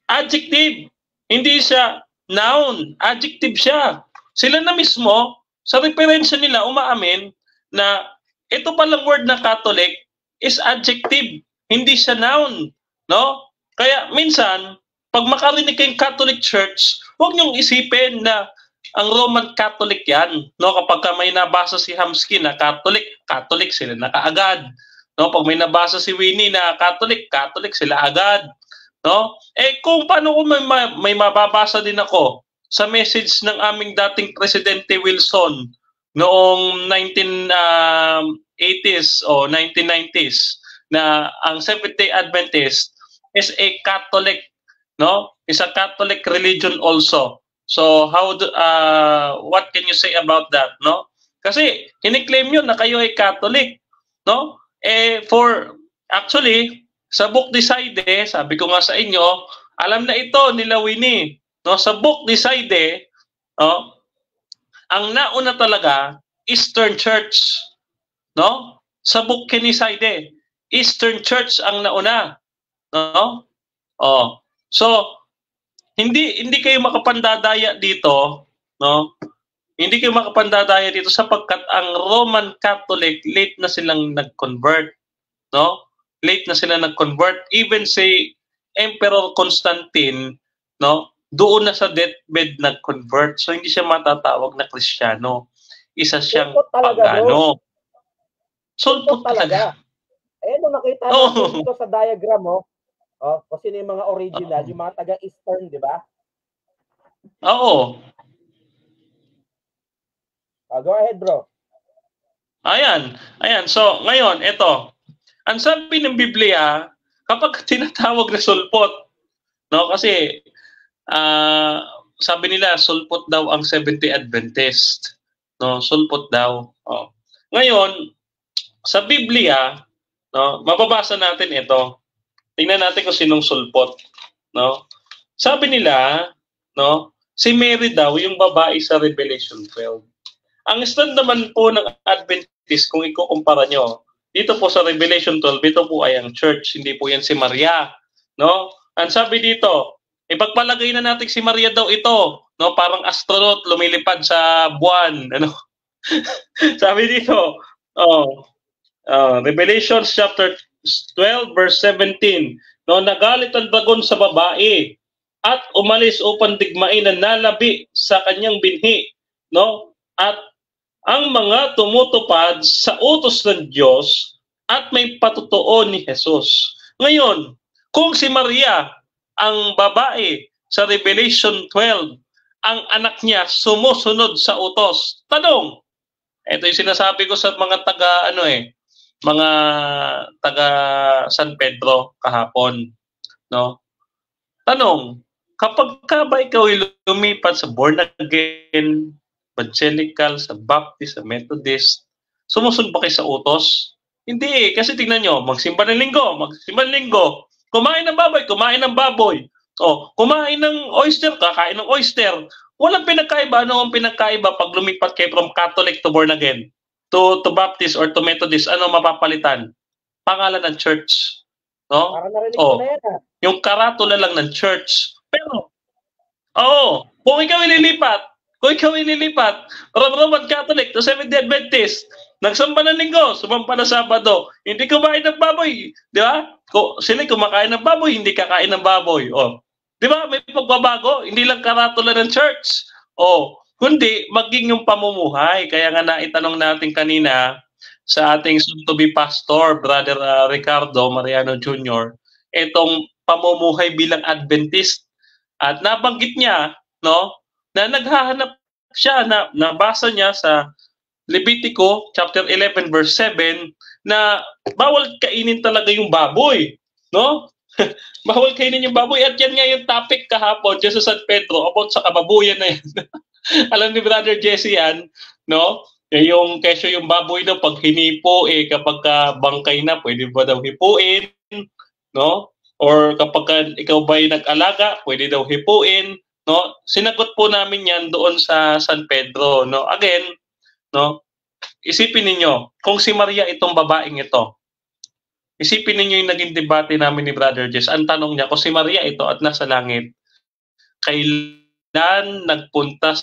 adjective, hindi siya noun, adjective siya. Sila na mismo, sa referensya nila, umaamin na ito palang word na Catholic is adjective, hindi siya noun, no? Kaya minsan, pag makarinig kayong Catholic Church, huwag niyong isipin na ang Roman Catholic yan, no? Kapag may nabasa si Hamsky na Catholic sila na kaagad, no? Pag may nabasa si Winnie na Catholic sila agad, no? Eh kung paano kung may mababasa din ako sa message ng aming dating Presidente Wilson noong 1980s o 1990s na ang Seventh-day Adventist is a Catholic, no? Is a Catholic religion also. So what can you say about that, no? Kasi kiniklaim nyo na kayo ay Catholic, no? Actually, sa Book Decide, sabi ko nga sa inyo, alam na ito nila Winnie, no? Sa Book Decide, no? Ang nauna talaga Eastern Church, no? Sa Book Decide, Eastern Church ang nauna, no? Oh. So, hindi kayo makapandadaya dito, no? Hindi kayo makapandadaya dito sapagkat ang Roman Catholic late na silang nag-convert, no? Late na sila nag-convert. Even si Emperor Constantine, no? Doon na sa deathbed nag-convert. So hindi siya matatawag na Kristiyano. Isa siyang pagano. Sulpot talaga. Eh, no, nakita natin dito sa diagram, kung sino yung mga original, yung mga taga-Eastern, di ba? Oo. Go ahead, bro. Ayan. So, ngayon, ito. Ang sabi ng Biblia, kapag tinatawag na sulpot, no? Kasi, sabi nila, sulpot daw ang Seventh-day Adventist. No? Sulpot daw. Oh. Ngayon, sa Biblia, no, mababasa natin ito. Tingnan natin kung sinong sulpot, no? Sabi nila, no, si Mary daw yung babae sa Revelation 12. Ang stand naman po ng Adventist kung ikukumpara nyo, dito po sa Revelation 12, ito po ay ang church, hindi po yan si Maria, no? Ang sabi dito, ipagpalagay na natin si Maria daw ito, no, parang astronaut lumilipad sa buwan, ano? Sabi dito, Revelation chapter 12 verse 17, no, nagalit ang dragon sa babae at umalis upang digmain ang nalabi sa kanyang binhi, no? At ang mga tumutupad sa utos ng Diyos at may patutuo ni Jesus. Ngayon, kung si Maria, ang babae sa Revelation 12, ang anak niya sumusunod sa utos. Tanong, ito yung sinasabi ko sa mga mga taga San Pedro kahapon, no? Tanong, kapag ka ba ikaw lumipat sa born again, evangelical, sa Baptist, sa Methodist, sumusunod ba kayo sa utos? Hindi, kasi tingnan nyo, magsimba ng linggo, kumain ng baboy, kumain ng oyster, kakain ng oyster. Walang pinagkaiba. Ano ang pinagkaiba pag lumipat kayo from Catholic to born again? To Baptist or to Methodist, ano mapapalitan? Pangalan ng church. No? Para narinig ko na yan, yung karatula lang ng church. Pero, kung ikaw ililipat, Roman Catholic to Seventh-day Adventist, nagsamba ng linggo, sumampa na Sabado, hindi kumain ng baboy, di ba? Sila kumakain ng baboy, hindi kakain ng baboy. Di ba? May pagbabago, hindi lang karatula ng church. Kundi maging yung pamumuhay. Kaya nga naitanong natin kanina sa ating soon-to-be pastor, Brother Ricardo Mariano Jr., itong pamumuhay bilang Adventist. At nabanggit niya, no, na naghahanap siya, na nabasa niya sa Levitico chapter 11 verse 7 na bawal kainin talaga yung baboy, no? Bawal kainin yung baboy. At yan nga yung topic kahapon dyan sa San Pedro about sa kababuyan na yan. Alam ni Brother Jesse yan, no? Yung kesyo yung baboy daw pag hinipo, kapag bangkay na, pwede ba daw hipuin, no? Or kapag ikaw ba'y nag-alaga, pwede daw hipuin, no? Sinagot po namin yan doon sa San Pedro, no? Again, no? Isipin ninyo, kung si Maria itong babaeng ito, isipin ninyo yung naging debate namin ni Brother Jess. Ang tanong niya, kung si Maria ito at nasa langit, kailan nagpunta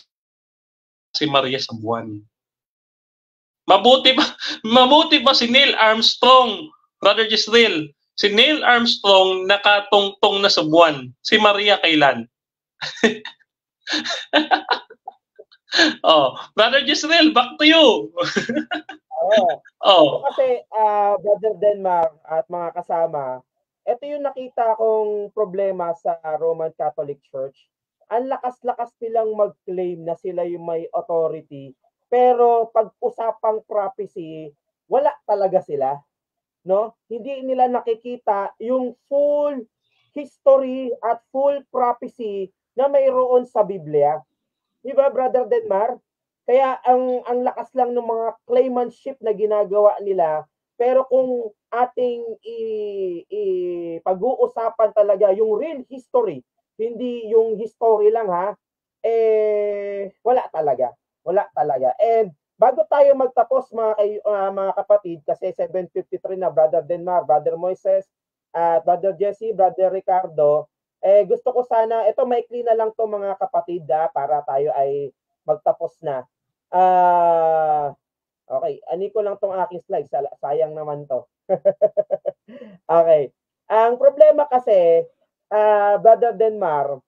si Maria sa buwan? Mabuti ba si Neil Armstrong, Brother Jezreel? Si Neil Armstrong nakatungtong na sa buwan. Si Maria kailan? Brother Jezreel, back to you. Kasi, Brother Denmark at mga kasama, ito yung nakita kong problema sa Roman Catholic Church. Ang lakas-lakas nilang mag-claim na sila yung may authority, pero pag usapang prophecy, wala talaga sila, no? Hindi nila nakikita yung full history at full prophecy na mayroon sa Biblia. Di ba, Brother Denmar? Kaya ang lakas lang ng mga claimantship na ginagawa nila, pero kung ating pag-uusapan talaga yung real history, hindi yung history lang ha, wala talaga. Wala talaga. And bago tayo magtapos mga kapatid, kasi 7:53 na, Brother Denmar, Brother Moises, Brother Jesse, Brother Ricardo, gusto ko sana, ito maikli na lang to mga kapatid para tayo ay magtapos na. Okay, ani ko lang tong aking slide, sayang naman to. Okay. Ang problema kasi, Brother Denmar,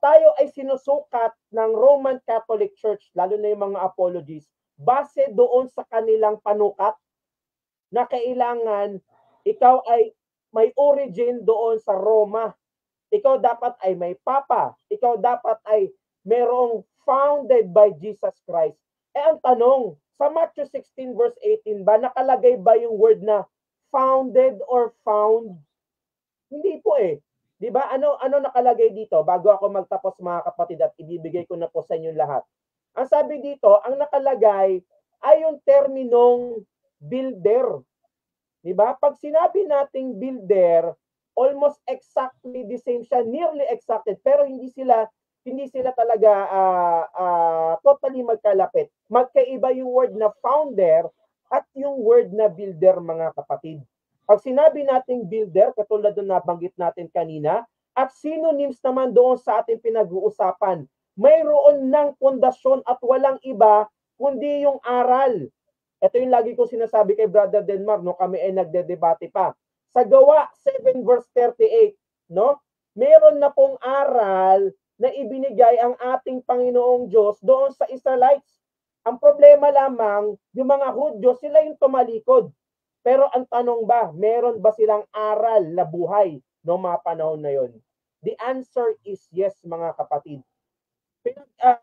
tayo ay sinusukat ng Roman Catholic Church, lalo na yung mga apologies, base doon sa kanilang panukat na kailangan ikaw ay may origin doon sa Roma. Ikaw dapat ay may papa. Ikaw dapat ay merong founded by Jesus Christ. Ang tanong, sa Matthew 16 verse 18 ba, nakalagay ba yung word na founded or found? Hindi po eh. Di ba? Ano nakalagay dito? Bago ako magtapos mga kapatid at ibibigay ko na po sa inyo lahat. Ang sabi dito, ang nakalagay ay yung terminong builder. Di ba? Pag sinabi nating builder, almost exactly the same siya, nearly exacted, pero hindi sila talaga totally magkalapit. Magkaiba yung word na founder at yung word na builder mga kapatid. Pag sinabi nating builder, katulad ng nabanggit natin kanina, at synonyms naman doon sa ating pinag-uusapan, mayroon ng pundasyon at walang iba kundi yung aral. Ito yung lagi kong sinasabi kay Brother Denmar, no, kami ay nagdedebate pa. Sa Gawa 7 verse 38, no? Meron na pong aral na ibinigay ang ating Panginoong Diyos doon sa Israelites. Ang problema lamang, yung mga Hudyo, sila yung tumalikod. Pero ang tanong ba, meron ba silang aral na buhay noong mga panahon na yon? The answer is yes, mga kapatid.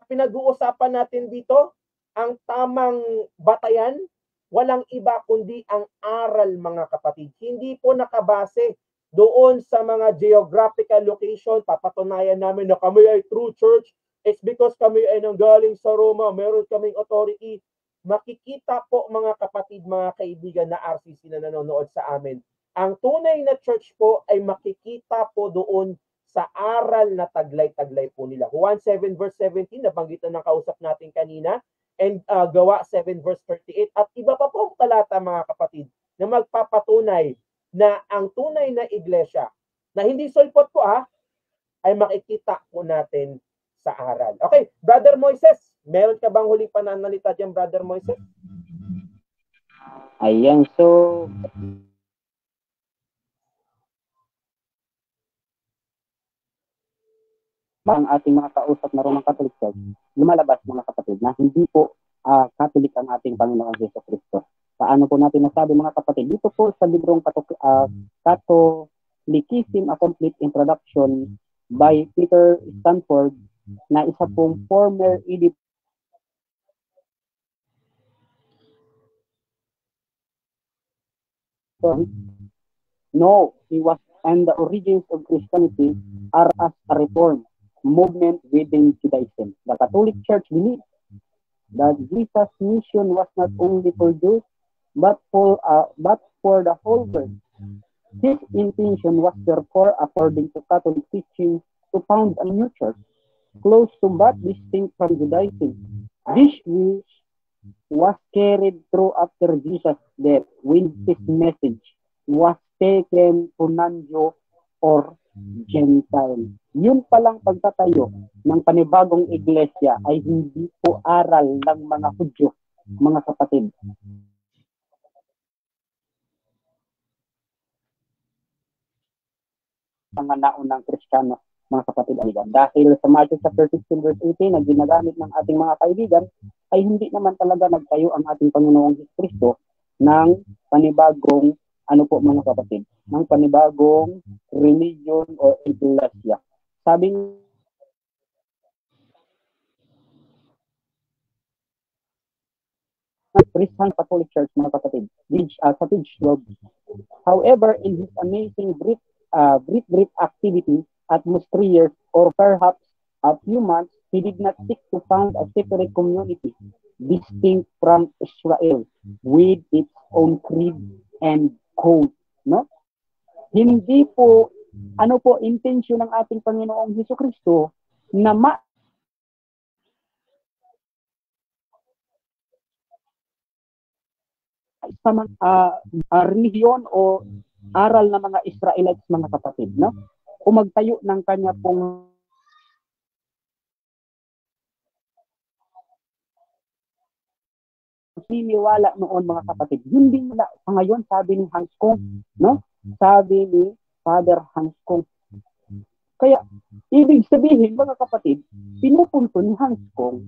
Pinag-uusapan natin dito, ang tamang batayan, walang iba kundi ang aral mga kapatid. Hindi po nakabase doon sa mga geographical location. Papatunayan namin na kami ay true church. It's because kami ay nanggaling sa Roma. Meron kaming authority. Makikita po mga kapatid, mga kaibigan na RCC na nanonood sa amin. Ang tunay na church po ay makikita po doon sa aral na taglay-taglay po nila. Juan 7 verse 17, nabanggit na ng kausap natin kanina, and Gawa 7 verse 38, at iba pa po talata mga kapatid na magpapatunay na ang tunay na iglesia, na hindi sulpot po ay makikita po natin sa aral. Okay, Brother Moises, meron ka bang huling pananalita dyan, Brother Moises? Ayan, so ang ating mga kausap na Roman Catholic Church, lumalabas mga kapatid na hindi po Catholic ang ating Panginoong Jesu Cristo. Paano po natin nasabi mga kapatid? Dito po sa librong Catholicism, A Complete Introduction by Peter Stanford, na isa pong former editor. No, he was, and the origins of Christianity are as a reform movement within Judaism. The Catholic Church believes that Jesus' mission was not only for Jews, but for the whole world. His intention was therefore, according to Catholic teaching, to found a new church, close to but distinct from Judaism. This wish was carried through after Jesus' death, when his message was taken to non-Jew or Gentile. Yun palang pagtatayo ng panibagong iglesia ay hindi po aral ng mga Hudyo, mga kapatid. Mga naunang Kristiyano, mga kapatid kaibigan. Dahil sa Matthew chapter 16 verse 18 na ginagamit ng ating mga kaibigan, ay hindi naman talaga nagtayo ang ating Panginoong Kristo ng panibagong mga kapatid, ng panibagong religion o iglesia. Sabi ng Christian Catholic Church, mga kapatid, sa page 12. However, in his amazing great activity at most 3 years or perhaps a few months, He did not seek to found a separate community distinct from Israel with its own creed and code. No? Hindi po, ano po, intensyon ng ating Panginoong Hesukristo na sa mga relihiyon o aral ng mga Israelites, mga kapatid, no? O magtayo ng kanya pong siniwala noon, mga kapatid. Hindi nila sa ngayon, sabi ni Hans Kung, no? Sabi ni Father Hans Kung. Kaya, ibig sabihin, mga kapatid, pinupunto ni Hans Kung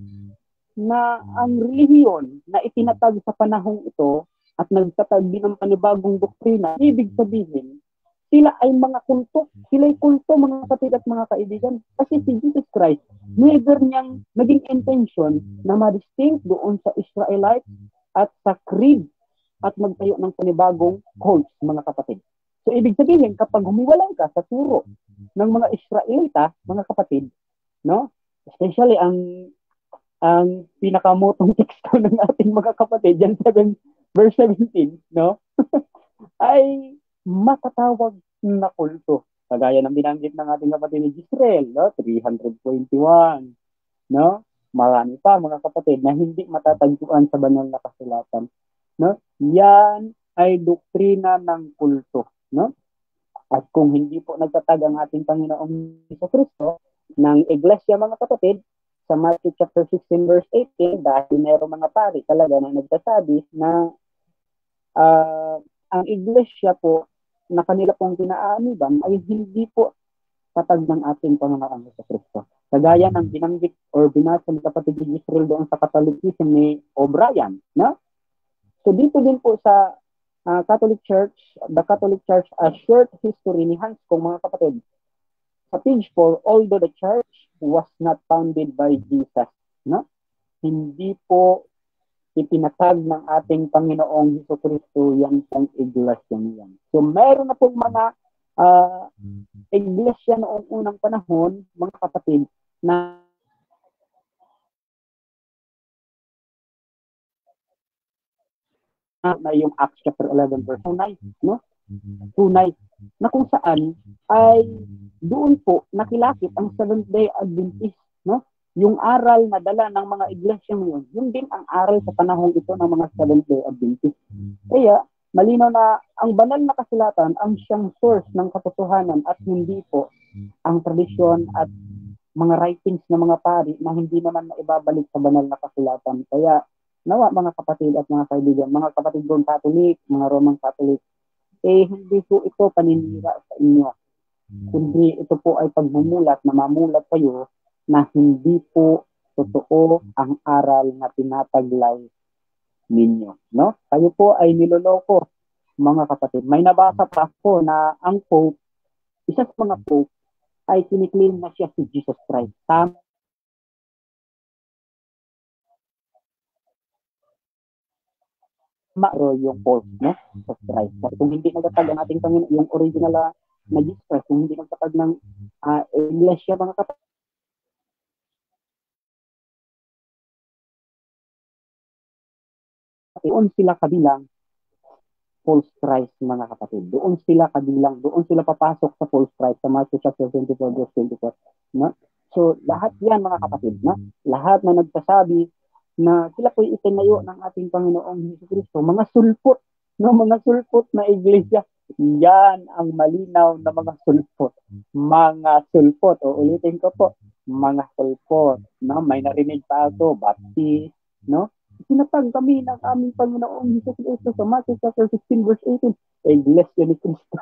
na ang relihiyon na itinatag sa panahong ito at nagtatag din ng panibagong doktrina, ibig sabihin, sila ay mga kulto. Sila ay kulto, mga kapatid at mga kaibigan. Kasi si Jesus Christ, never niyang naging intention na ma-distinct doon sa Israelite at sa creed at magtayo ng panibagong cults, mga kapatid. So, ibig sabihin, kapag humiwalay ka sa turo ng mga Israelita, mga kapatid, no? Especially ang pinakamotong teksto ng ating mga kapatid, John 7, verse 17, no? ay matatawag na kulto. Kagaya ng binanggit ng ating kapatid ni Israel, no? 321, no? Marami pa, mga kapatid, na hindi matatagpuan sa banal na kasulatan. No? Yan ay doktrina ng kulto. No? At kung hindi po nagtatag ang ating Panginoong Jesucristo ng Iglesia, mga kapatid, sa Matthew chapter 16 verse 18, dahil mayroong mga pari talaga na nagsasabi na ang Iglesia po na kanila pong pinaaniban ay hindi po tatag ng ating Panginoong Jesucristo. Kagaya ng binanggit or binasa ng kapatid ni Israel doon sa Catholicism ni O'Brien. No? So dito din po sa Catholic Church, the Catholic Church, a short history ni Hans Kung, mga kapatid. Sa page 4, although the church was not founded by Jesus, no? Hindi po ipinatag ng ating Panginoong Jesucristo yan pong iglesia niyan. So meron na pong mga iglesia noong unang panahon, mga kapatid, na yung Acts chapter 11 verse 9, no? Tunay na kung saan ay doon po nakilakip ang Seventh-day Adventist, no? Yung aral na dala ng mga iglesia ngayon, yun din ang aral sa panahong ito ng mga Seventh-day Adventist. Kaya malinaw na ang banal na kasulatan ang siyang source ng katotohanan at hindi po ang tradisyon at mga writings ng mga pari na hindi naman maibabalik sa banal na kasulatan. Kaya nawa, mga kapatid at mga kaibigan, mga kapatid doon Catholic, mga Roman Catholic, hindi po ito paninira sa inyo. Kundi ito po ay pagmumulat na mamulat kayo na hindi po totoo ang aral na tinataglay ninyo. No? Kayo po ay niloloko, mga kapatid. May nabasa pa ako na ang Pope, isa sa mga Pope, ay kiniklaim na siya si Jesus Christ. Tama yung false, no? Jesus Christ. Kung hindi nagtatag ang ating Panginoon, yung original na Jesus Christ, kung hindi nagtatag ng iglesia, mga kapatid, doon sila kabilang false Christ, mga kapatid. Doon sila kabilang, doon sila papasok sa false Christ sa Matthew chapter 24 verse 24. No? So, lahat yan, mga kapatid, no? Lahat na nagsasabi na sila po'y itinayo ng ating Panginoong Jesucristo, mga sulpot, no? Mga sulpot na iglesia. Yan ang malinaw na mga sulpot. Mga sulpot. O ulitin ko po, mga sulpot. No? May narinig pa ako, Baptist, no? Sinatag kami ng aming Panginoong Jesucristo sa Matthew chapter 16 verse 18. Iglesia ni Cristo.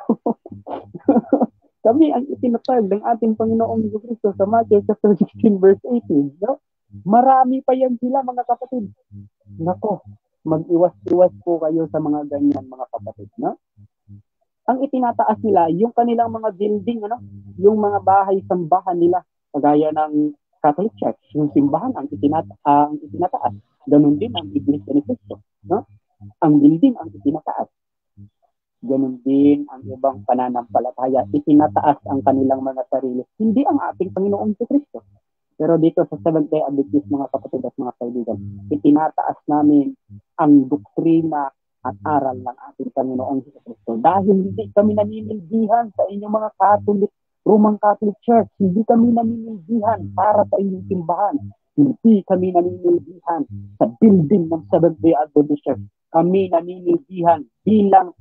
Kami ang itinatag ng ating Panginoong Jesucristo sa Matthew chapter 16 verse 18. No? Marami pa yan sila, mga kapatid. Nako, mag-iwas-iwas po kayo sa mga ganyan, mga kapatid. No? Ang itinataas nila, yung kanilang mga building, ano? Yung mga bahay-sambahan nila, kagaya ng Catholic Church, yung simbahan ang itinataas. Ganun din ang Iglesia ni Cristo. No? Ang building ang itinataas. Ganun din ang ibang pananampalataya. Itinataas ang kanilang mga sarili. Hindi ang ating Panginoong Cristo. Pero dito sa Seventh-day Adventist, mga kapatid at mga kaibigan, itinataas namin ang doktrina at aral ng ating Panginoong Jesucristo. Dahil hindi kami naninilbihan sa inyong mga Catholic, Roman Catholic Church, hindi kami naninilbihan para sa inyong simbahan, hindi kami naninilbihan sa building ng Seventh-day Adventist Church. Kami naninilbihan bilang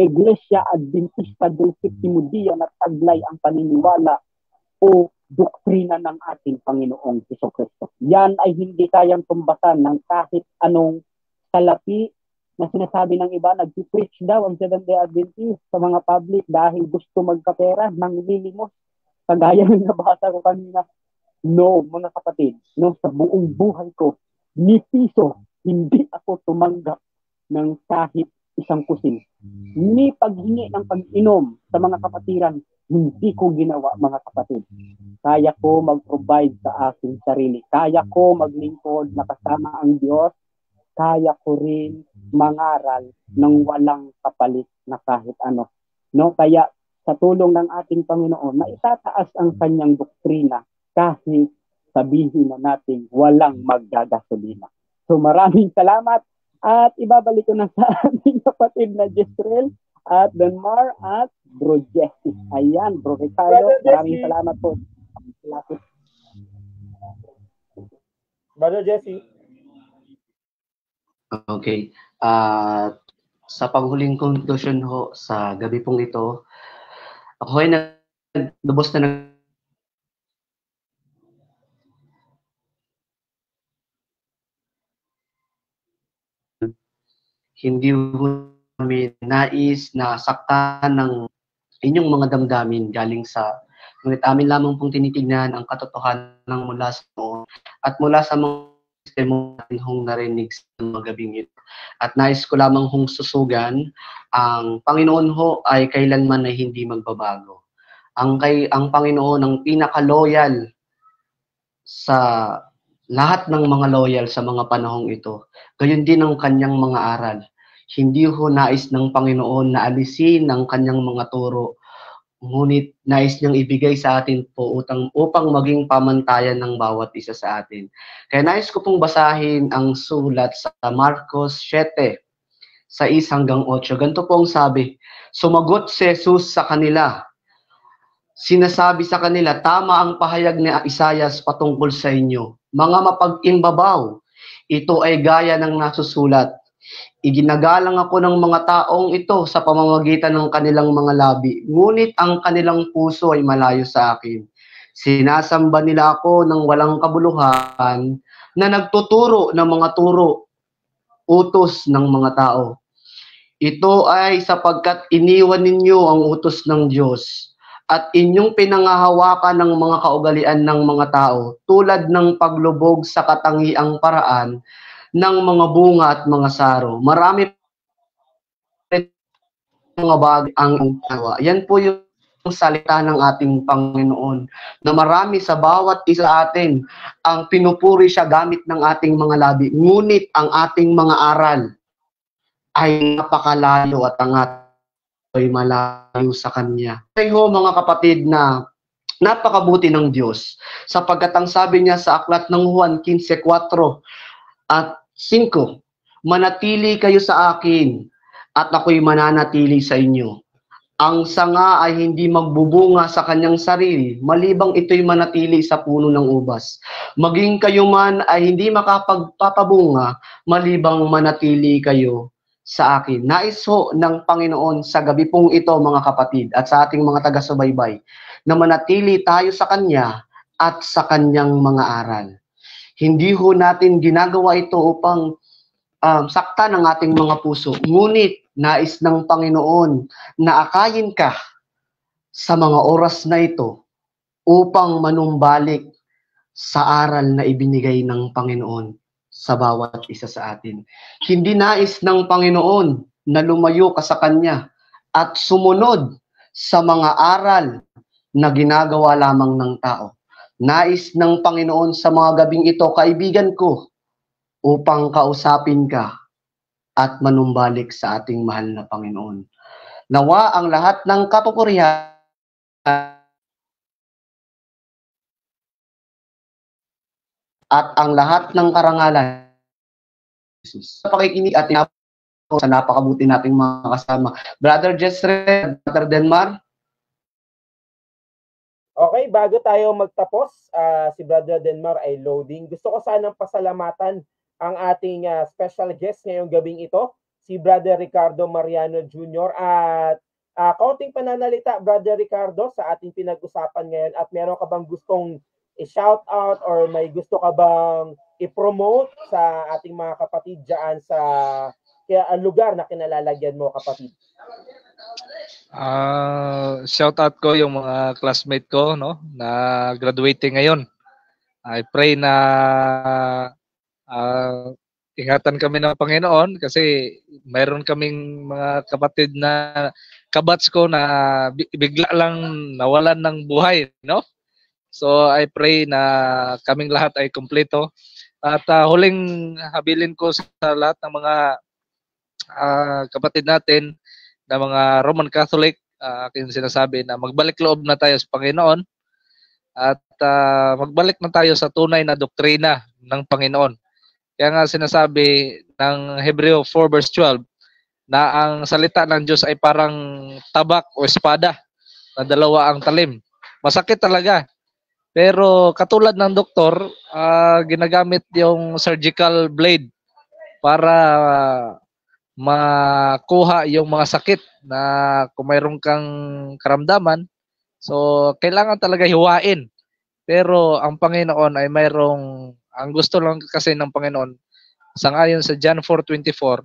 Iglesia Adventista del Sétimo Día na taglay ang paniniwala o doktrina ng ating Panginoong Jesucristo. Yan ay hindi kayang tumbasan ng kahit anong salapi na sinasabi ng iba. Nag-preach daw ang Seventh-day Adventist sa mga public dahil gusto magkapera ng lilimos. Kagaya ng nabasa ko kanina. No, mga kapatid, no, sa buong buhay ko, ni piso, hindi ako tumanggap ng kahit isang kusin. Ni paghingi ng pag-inom sa mga kapatiran, hindi ko ginawa, mga kapatid. Kaya ko mag-provide sa aking sarili. Kaya ko maglingkod na kasama ang Diyos. Kaya ko rin mangaral ng walang kapalit na kahit ano. No? Kaya sa tulong ng ating Panginoon, na itataas ang kanyang doktrina kahit sabihin na natin walang magdagasolina. So maraming salamat at ibabalik ko na sa ating kapatid na Jezreel at Denmar at Bro Jesse. Ayan, Bro Ricardo, maraming salamat po. Brother Jesse. Okay. Sa panghuling conclusion ho sa gabi pong ito, ako ay lubos na hindi ho namin nais na saktan ng inyong mga damdamin galing sa, ngunit amin lamang pong tinitignan ang katotohanan mula sa noon at mula sa mga sistema natin hong narinig sa mga gabing ito. At nais ko lamang hong susugan, ang Panginoon ho ay kailanman ay hindi magbabago. Ang Panginoon ang pinaka-loyal sa lahat ng mga loyal sa mga panahong ito. Gayon din ang kanyang mga aral. Hindi ho nais ng Panginoon na alisin ang kanyang mga turo, ngunit nais niyang ibigay sa atin po upang maging pamantayan ng bawat isa sa atin. Kaya nais ko pong basahin ang sulat sa Marcos 7, 6-8. Ganito po ang sabi, sumagot si Jesus sa kanila. Sinasabi sa kanila, tama ang pahayag ni Isaias patungkol sa inyo. Mga mapag-imbabaw, ito ay gaya ng nasusulat. Iginagalang ako ng mga taong ito sa pamamagitan ng kanilang mga labi, ngunit ang kanilang puso ay malayo sa akin. Sinasamba nila ako ng walang kabuluhan na nagtuturo ng mga turo, utos ng mga tao. Ito ay sapagkat iniwan ninyo ang utos ng Diyos at inyong pinangahawakan ng mga kaugalian ng mga tao tulad ng paglubog sa katangiang paraan ng mga bunga at mga saro. Marami mga bagay ang gawa. Yan po yung salita ng ating Panginoon na marami sa bawat isa atin ang pinupuri siya gamit ng ating mga labi. Ngunit ang ating mga aral ay napakalayo at ang ay malayo sa Kanya. Kaya ho mga kapatid na napakabuti ng Diyos sapagkat ang sabi niya sa aklat ng Juan 15:4 at 5, manatili kayo sa akin at ako'y mananatili sa inyo. Ang sanga ay hindi magbubunga sa kanyang sarili, malibang ito'y manatili sa puno ng ubas. Maging kayo man ay hindi makapagpapabunga, malibang manatili kayo sa akin. Nais ho ng Panginoon sa gabi pong ito, mga kapatid, at sa ating mga taga-subaybay, na manatili tayo sa Kanya at sa Kanyang mga aral. Hindi ho natin ginagawa ito upang saktan ang ating mga puso. Ngunit, nais ng Panginoon na akayin ka sa mga oras na ito upang manumbalik sa aral na ibinigay ng Panginoon sa bawat isa sa atin. Hindi nais ng Panginoon na lumayo ka sa Kanya at sumunod sa mga aral na ginagawa lamang ng tao. Nais ng Panginoon sa mga gabing ito, kaibigan ko, upang kausapin ka at manumbalik sa ating mahal na Panginoon. Nawa ang lahat ng kapupurihan at ang lahat ng karangalan sa pakikinig at sa napakabuti nating mga kasama. Brother Jezreel, Brother Denmar. Okay, bago tayo magtapos, si Brother Denmar ay loading. Gusto ko sanang pasalamatan ang ating special guest ngayong gabing ito, si Brother Ricardo Mariano Jr. At kaunting pananalita, Brother Ricardo, sa ating pinag-usapan ngayon. At meron ka bang gustong i-shout out or may gusto ka bang i-promote sa ating mga kapatid dyan sa lugar na kinalalagyan mo, kapatid? Shout out ko yung mga classmate ko, no, na graduating ngayon. I pray na ingatan kami ng Panginoon kasi mayroon kaming mga kapatid na kabats ko na bigla lang nawalan ng buhay, no? So I pray na kaming lahat ay kumpleto. At huling habilin ko sa lahat ng mga kapatid natin na mga Roman Catholic, aking sinasabi na magbalik loob na tayo sa Panginoon at magbalik na tayo sa tunay na doktrina ng Panginoon. Kaya nga sinasabi ng Hebreo 4 verse 12 na ang salita ng Diyos ay parang tabak o espada na dalawa ang talim. Masakit talaga. Pero katulad ng doktor, ginagamit yung surgical blade para makuha yung mga sakit na kung mayroon kang karamdaman. So, kailangan talaga hiwain. Pero ang Panginoon ay mayroong, ang gusto lang kasi ng Panginoon, sangayon sa John 4:24,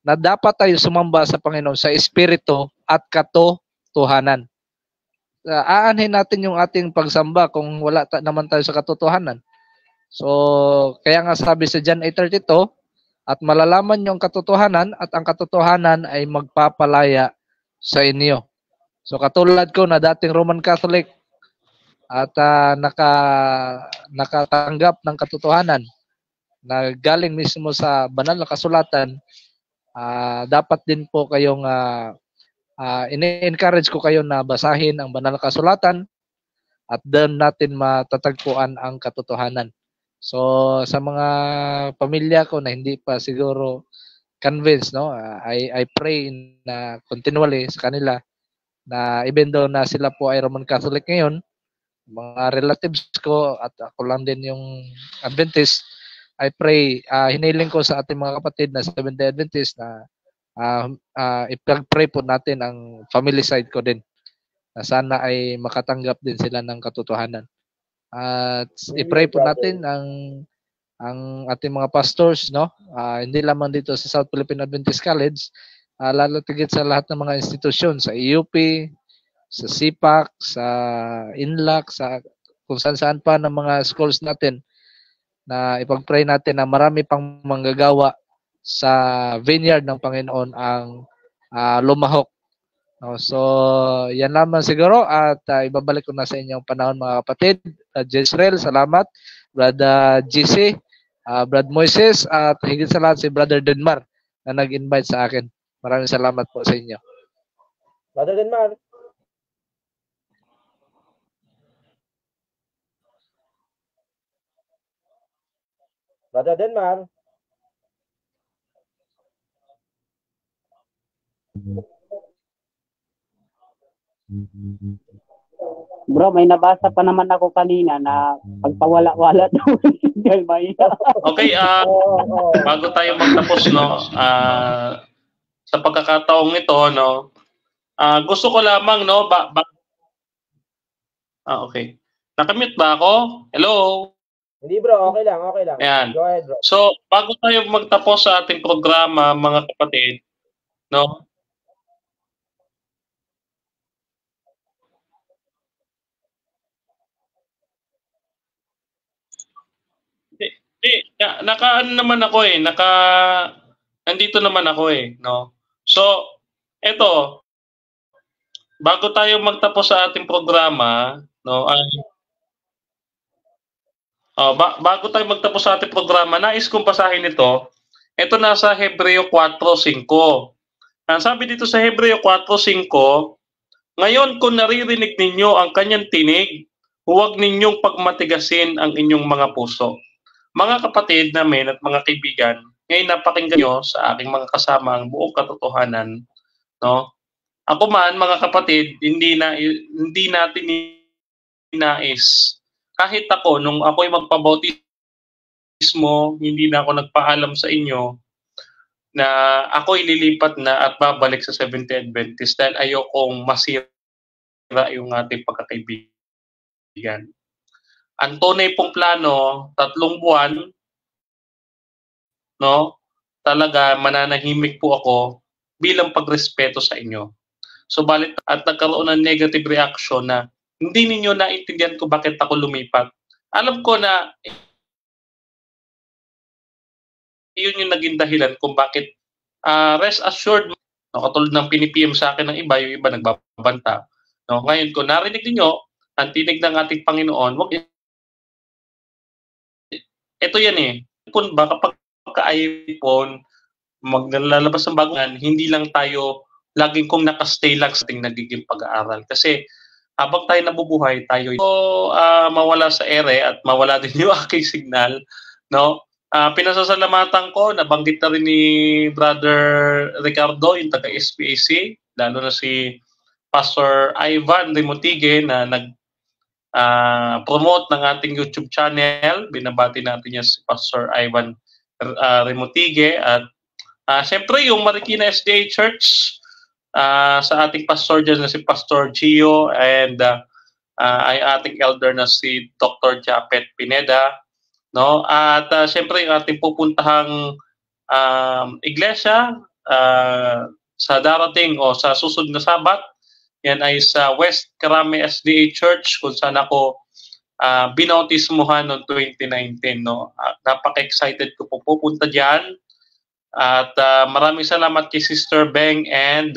na dapat tayo sumamba sa Panginoon sa espiritu at katotohanan. Aanhin natin yung ating pagsamba kung wala naman tayo sa katotohanan. So, kaya nga sabi sa John 8:32, at malalaman niyo ang katotohanan at ang katotohanan ay magpapalaya sa inyo. So, katulad ko na dating Roman Catholic at nakatanggap ng katotohanan na galing mismo sa banal na kasulatan, dapat din po kayong ini-encourage ko kayo na basahin ang banal na kasulatan at doon natin matatagpuan ang katotohanan. So sa mga pamilya ko na hindi pa siguro convinced, no, I pray na continually sa kanila na even though na sila po ay Roman Catholic ngayon, mga relatives ko at ako lang din yung Adventist, I pray, hiniling ko sa ating mga kapatid na Seventh-day Adventist na ipag-pray po natin ang family side ko din na sana ay makatanggap din sila ng katotohanan. At i-pray po natin ang ating mga pastors, no? Hindi lamang dito sa South Philippine Adventist College, lalo tigit sa lahat ng mga institusyon, sa EUP, sa CPAC, sa INLAC, sa kung saan-saan pa ng mga schools natin, na ipag-pray natin na marami pang manggagawa sa vineyard ng Panginoon ang lumahok. No, so, yan lamang siguro at ibabalik ko na sa inyong panahon mga kapatid. Jezreel, salamat. Brother GC, Brad Moises, at higit sa lahat si Brother Denmar na nag-invite sa akin. Maraming salamat po sa inyo. Brother Denmar. Brother Denmar. Bro, may nabasa pa naman ako kanina na pagpawala-wala daw signal mahina. Okay, bago tayo magtapos, no, sa pagkakataong ito, no, gusto ko lamang, no, okay. Nakamute ba ako? Hello? Hindi bro, okay lang, okay lang. Ayan. Go ahead bro. So, bago tayo magtapos sa ating programa, mga kapatid, no, naka-ano naman ako nandito naman ako no. So, eto, bago tayo magtapos sa ating programa, no, bago tayo magtapos sa ating programa, nais kong basahin ito. Ito nasa Hebreo 4:5. Ang sabi dito sa Hebreo 4:5, ngayon kung naririnig ninyo ang kanyang tinig, huwag ninyong pagmatigasin ang inyong mga puso. Mga kapatid namin at mga kaibigan, ngayon napakinggan nyo sa aking mga kasama ang buong katotohanan, no? Ako man, mga kapatid, hindi natin nais. Kahit ako, nung ako'y magpabautismo, hindi na ako nagpaalam sa inyo na ako ililipat na at babalik sa Seventh-day Adventist dahil ayokong masira yung ating pagkakaibigan. Ang tunay pong plano, 3 buwan, no? Talaga mananahimik po ako bilang pagrespeto sa inyo. Subalit at nagkaroon ng negative reaction na hindi ninyo naintindihan ko bakit ako lumipat. Alam ko na yun yung naging dahilan kung bakit rest assured, no, katulad ng pinipm sa akin ng iba, yung iba nagbabanta. No, ngayon ko narinig niyo ang tinig ng ating Panginoon, wag ito yan eh. Kung ba kapag ka-iPhone, maglalabas ng baguhan, hindi lang tayo laging kung nakastay lang sa ating nagiging pag-aaral. Kasi habang tayo nabubuhay, tayo mawala sa ere at mawala din yung aking signal. No? Pinasasalamatan ko, nabanggit na rin ni Brother Ricardo, yung taga-SPAC, lalo na si Pastor Ivan Remotige na promote ng ating YouTube channel. Binabati natin niya si Pastor Ivan Remotige at siyempre yung Marikina SDA Church sa ating pastor dyan na si Pastor Gio and ay ating elder na si Dr. Japet Pineda, no? At siyempre yung ating pupuntahang iglesia sa darating o sa susunod na Sabat, yan ay sa West Carame SDA Church kung saan ako binautismuhan noong 2019. No? Napaka-excited ko po pupunta dyan. At maraming salamat kay Sister Beng and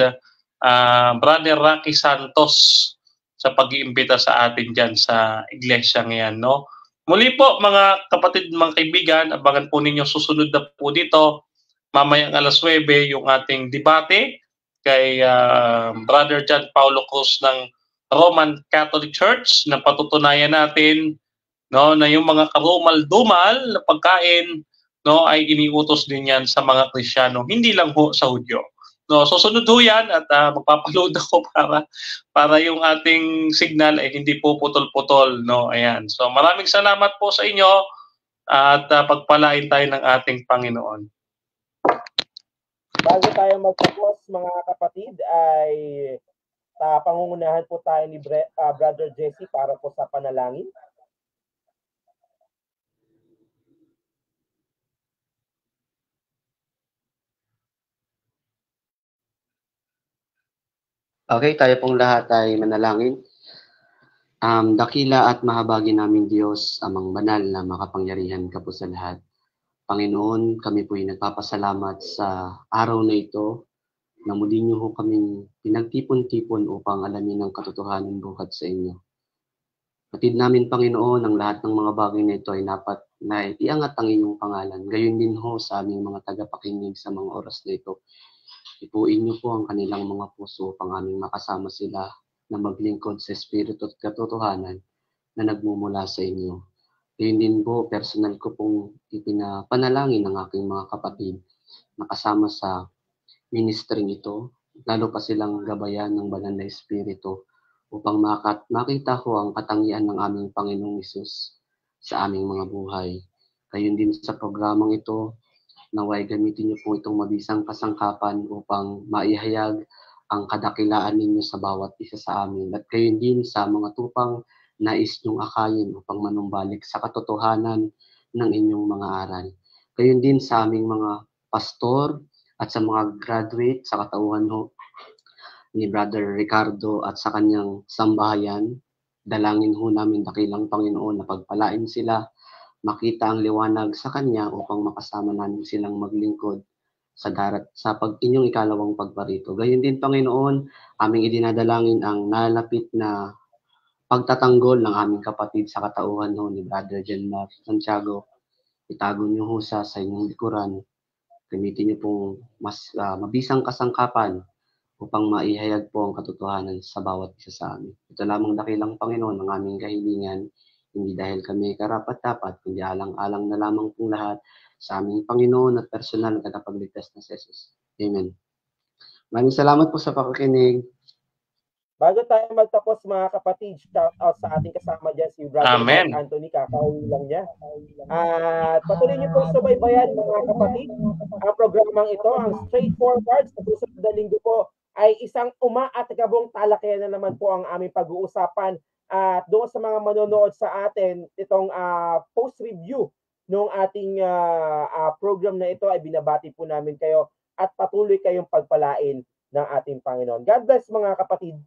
Brother Rocky Santos sa pag-iimbita sa atin dyan sa iglesia ngayon. No? Muli po mga kapatid, mga kaibigan, abangan po ninyo susunod na po dito. Mamayang alas 9 yung ating debate kay Brother John Paulo Cruz ng Roman Catholic Church na patutunayan natin, no, na yung mga karumal-dumal na pagkain, no, ay iniutos din yan sa mga Kristiyano, hindi lang ho sa Hudyo. No, susunod ho yan at magpapaload ako para yung ating signal ay hindi po putol-putol, no. Ayan. So maraming salamat po sa inyo at pagpalain tayo ng ating Panginoon. Bago tayo magtapos mga kapatid ay pangungunahan po tayo ni Brother Jesse para po sa panalangin. Okay, tayo pong lahat ay manalangin. Dakila at mahabagi namin Diyos, amang banal na makapangyarihan ka po sa lahat. Panginoon, kami po ay nagpapasalamat sa araw na ito na muli niyo ho kaming pinagtipon-tipon upang alamin ang katotohanan buhat sa inyo. Batid namin, Panginoon, ang lahat ng mga bagay na ito ay dapat na iangat ang inyong pangalan. Gayon din ho sa aming mga tagapakinig sa mga oras na ito. Ipuin niyo po ang kanilang mga puso upang aming makasama sila na maglingkod sa Espiritu at katotohanan na nagmumula sa inyo. Gayon din po, personal ko pong ipinapanalangin ng aking mga kapatid na kasama sa ministering ito, lalo pa silang gabayan ng banal na Espiritu upang makita ko ang katangian ng aming Panginoong Hesus sa aming mga buhay. Gayon din sa programang ito, naway gamitin niyo po itong mabisang kasangkapan upang maihayag ang kadakilaan ninyo sa bawat isa sa amin. At gayon din sa mga tupang nais niyong akayin upang manumbalik sa katotohanan ng inyong mga aral. Gayon din sa aming mga pastor at sa mga graduate sa katauhan ho ni Brother Ricardo at sa kanyang sambahayan. Dalangin ho namin dakilang Panginoon na pagpalain sila, makita ang liwanag sa Kanya upang makasama namin silang maglingkod sa inyong ikalawang pagparito. Gayon din, Panginoon, aming idinadalangin ang nalapit na pagtatanggol ng aming kapatid sa katauhan ho ni Brother Jenmar Santiago. Itago niyo ho sa inyong likuran. Gamitin niyo pong mas mabisang kasangkapan upang maihayag po ang katotohanan sa bawat isa sa amin. Ito lamang dakilang Panginoon ang aming kahilingan. hindi dahil kami karapat-dapat, kundi alang-alang na lamang pong lahat sa aming Panginoon at personal na tagapagligtas na si Jesus. Amen. Maraming salamat po sa pakikinig. Bago tayo magtapos mga kapatid, shout out sa ating kasama dyan, si Brother Amen. Mark Anthony, kakauwi lang niya. At patuloy niyo po subaybayan mga kapatid, ang programang ito, ang Straightforward, sa susunod na linggo po, ay isang at gabong talakayan na naman po ang aming pag-uusapan. At doon sa mga manonood sa atin, itong post-review ng ating program na ito ay binabati po namin kayo at patuloy kayong pagpalain ng ating Panginoon. God bless mga kapatid.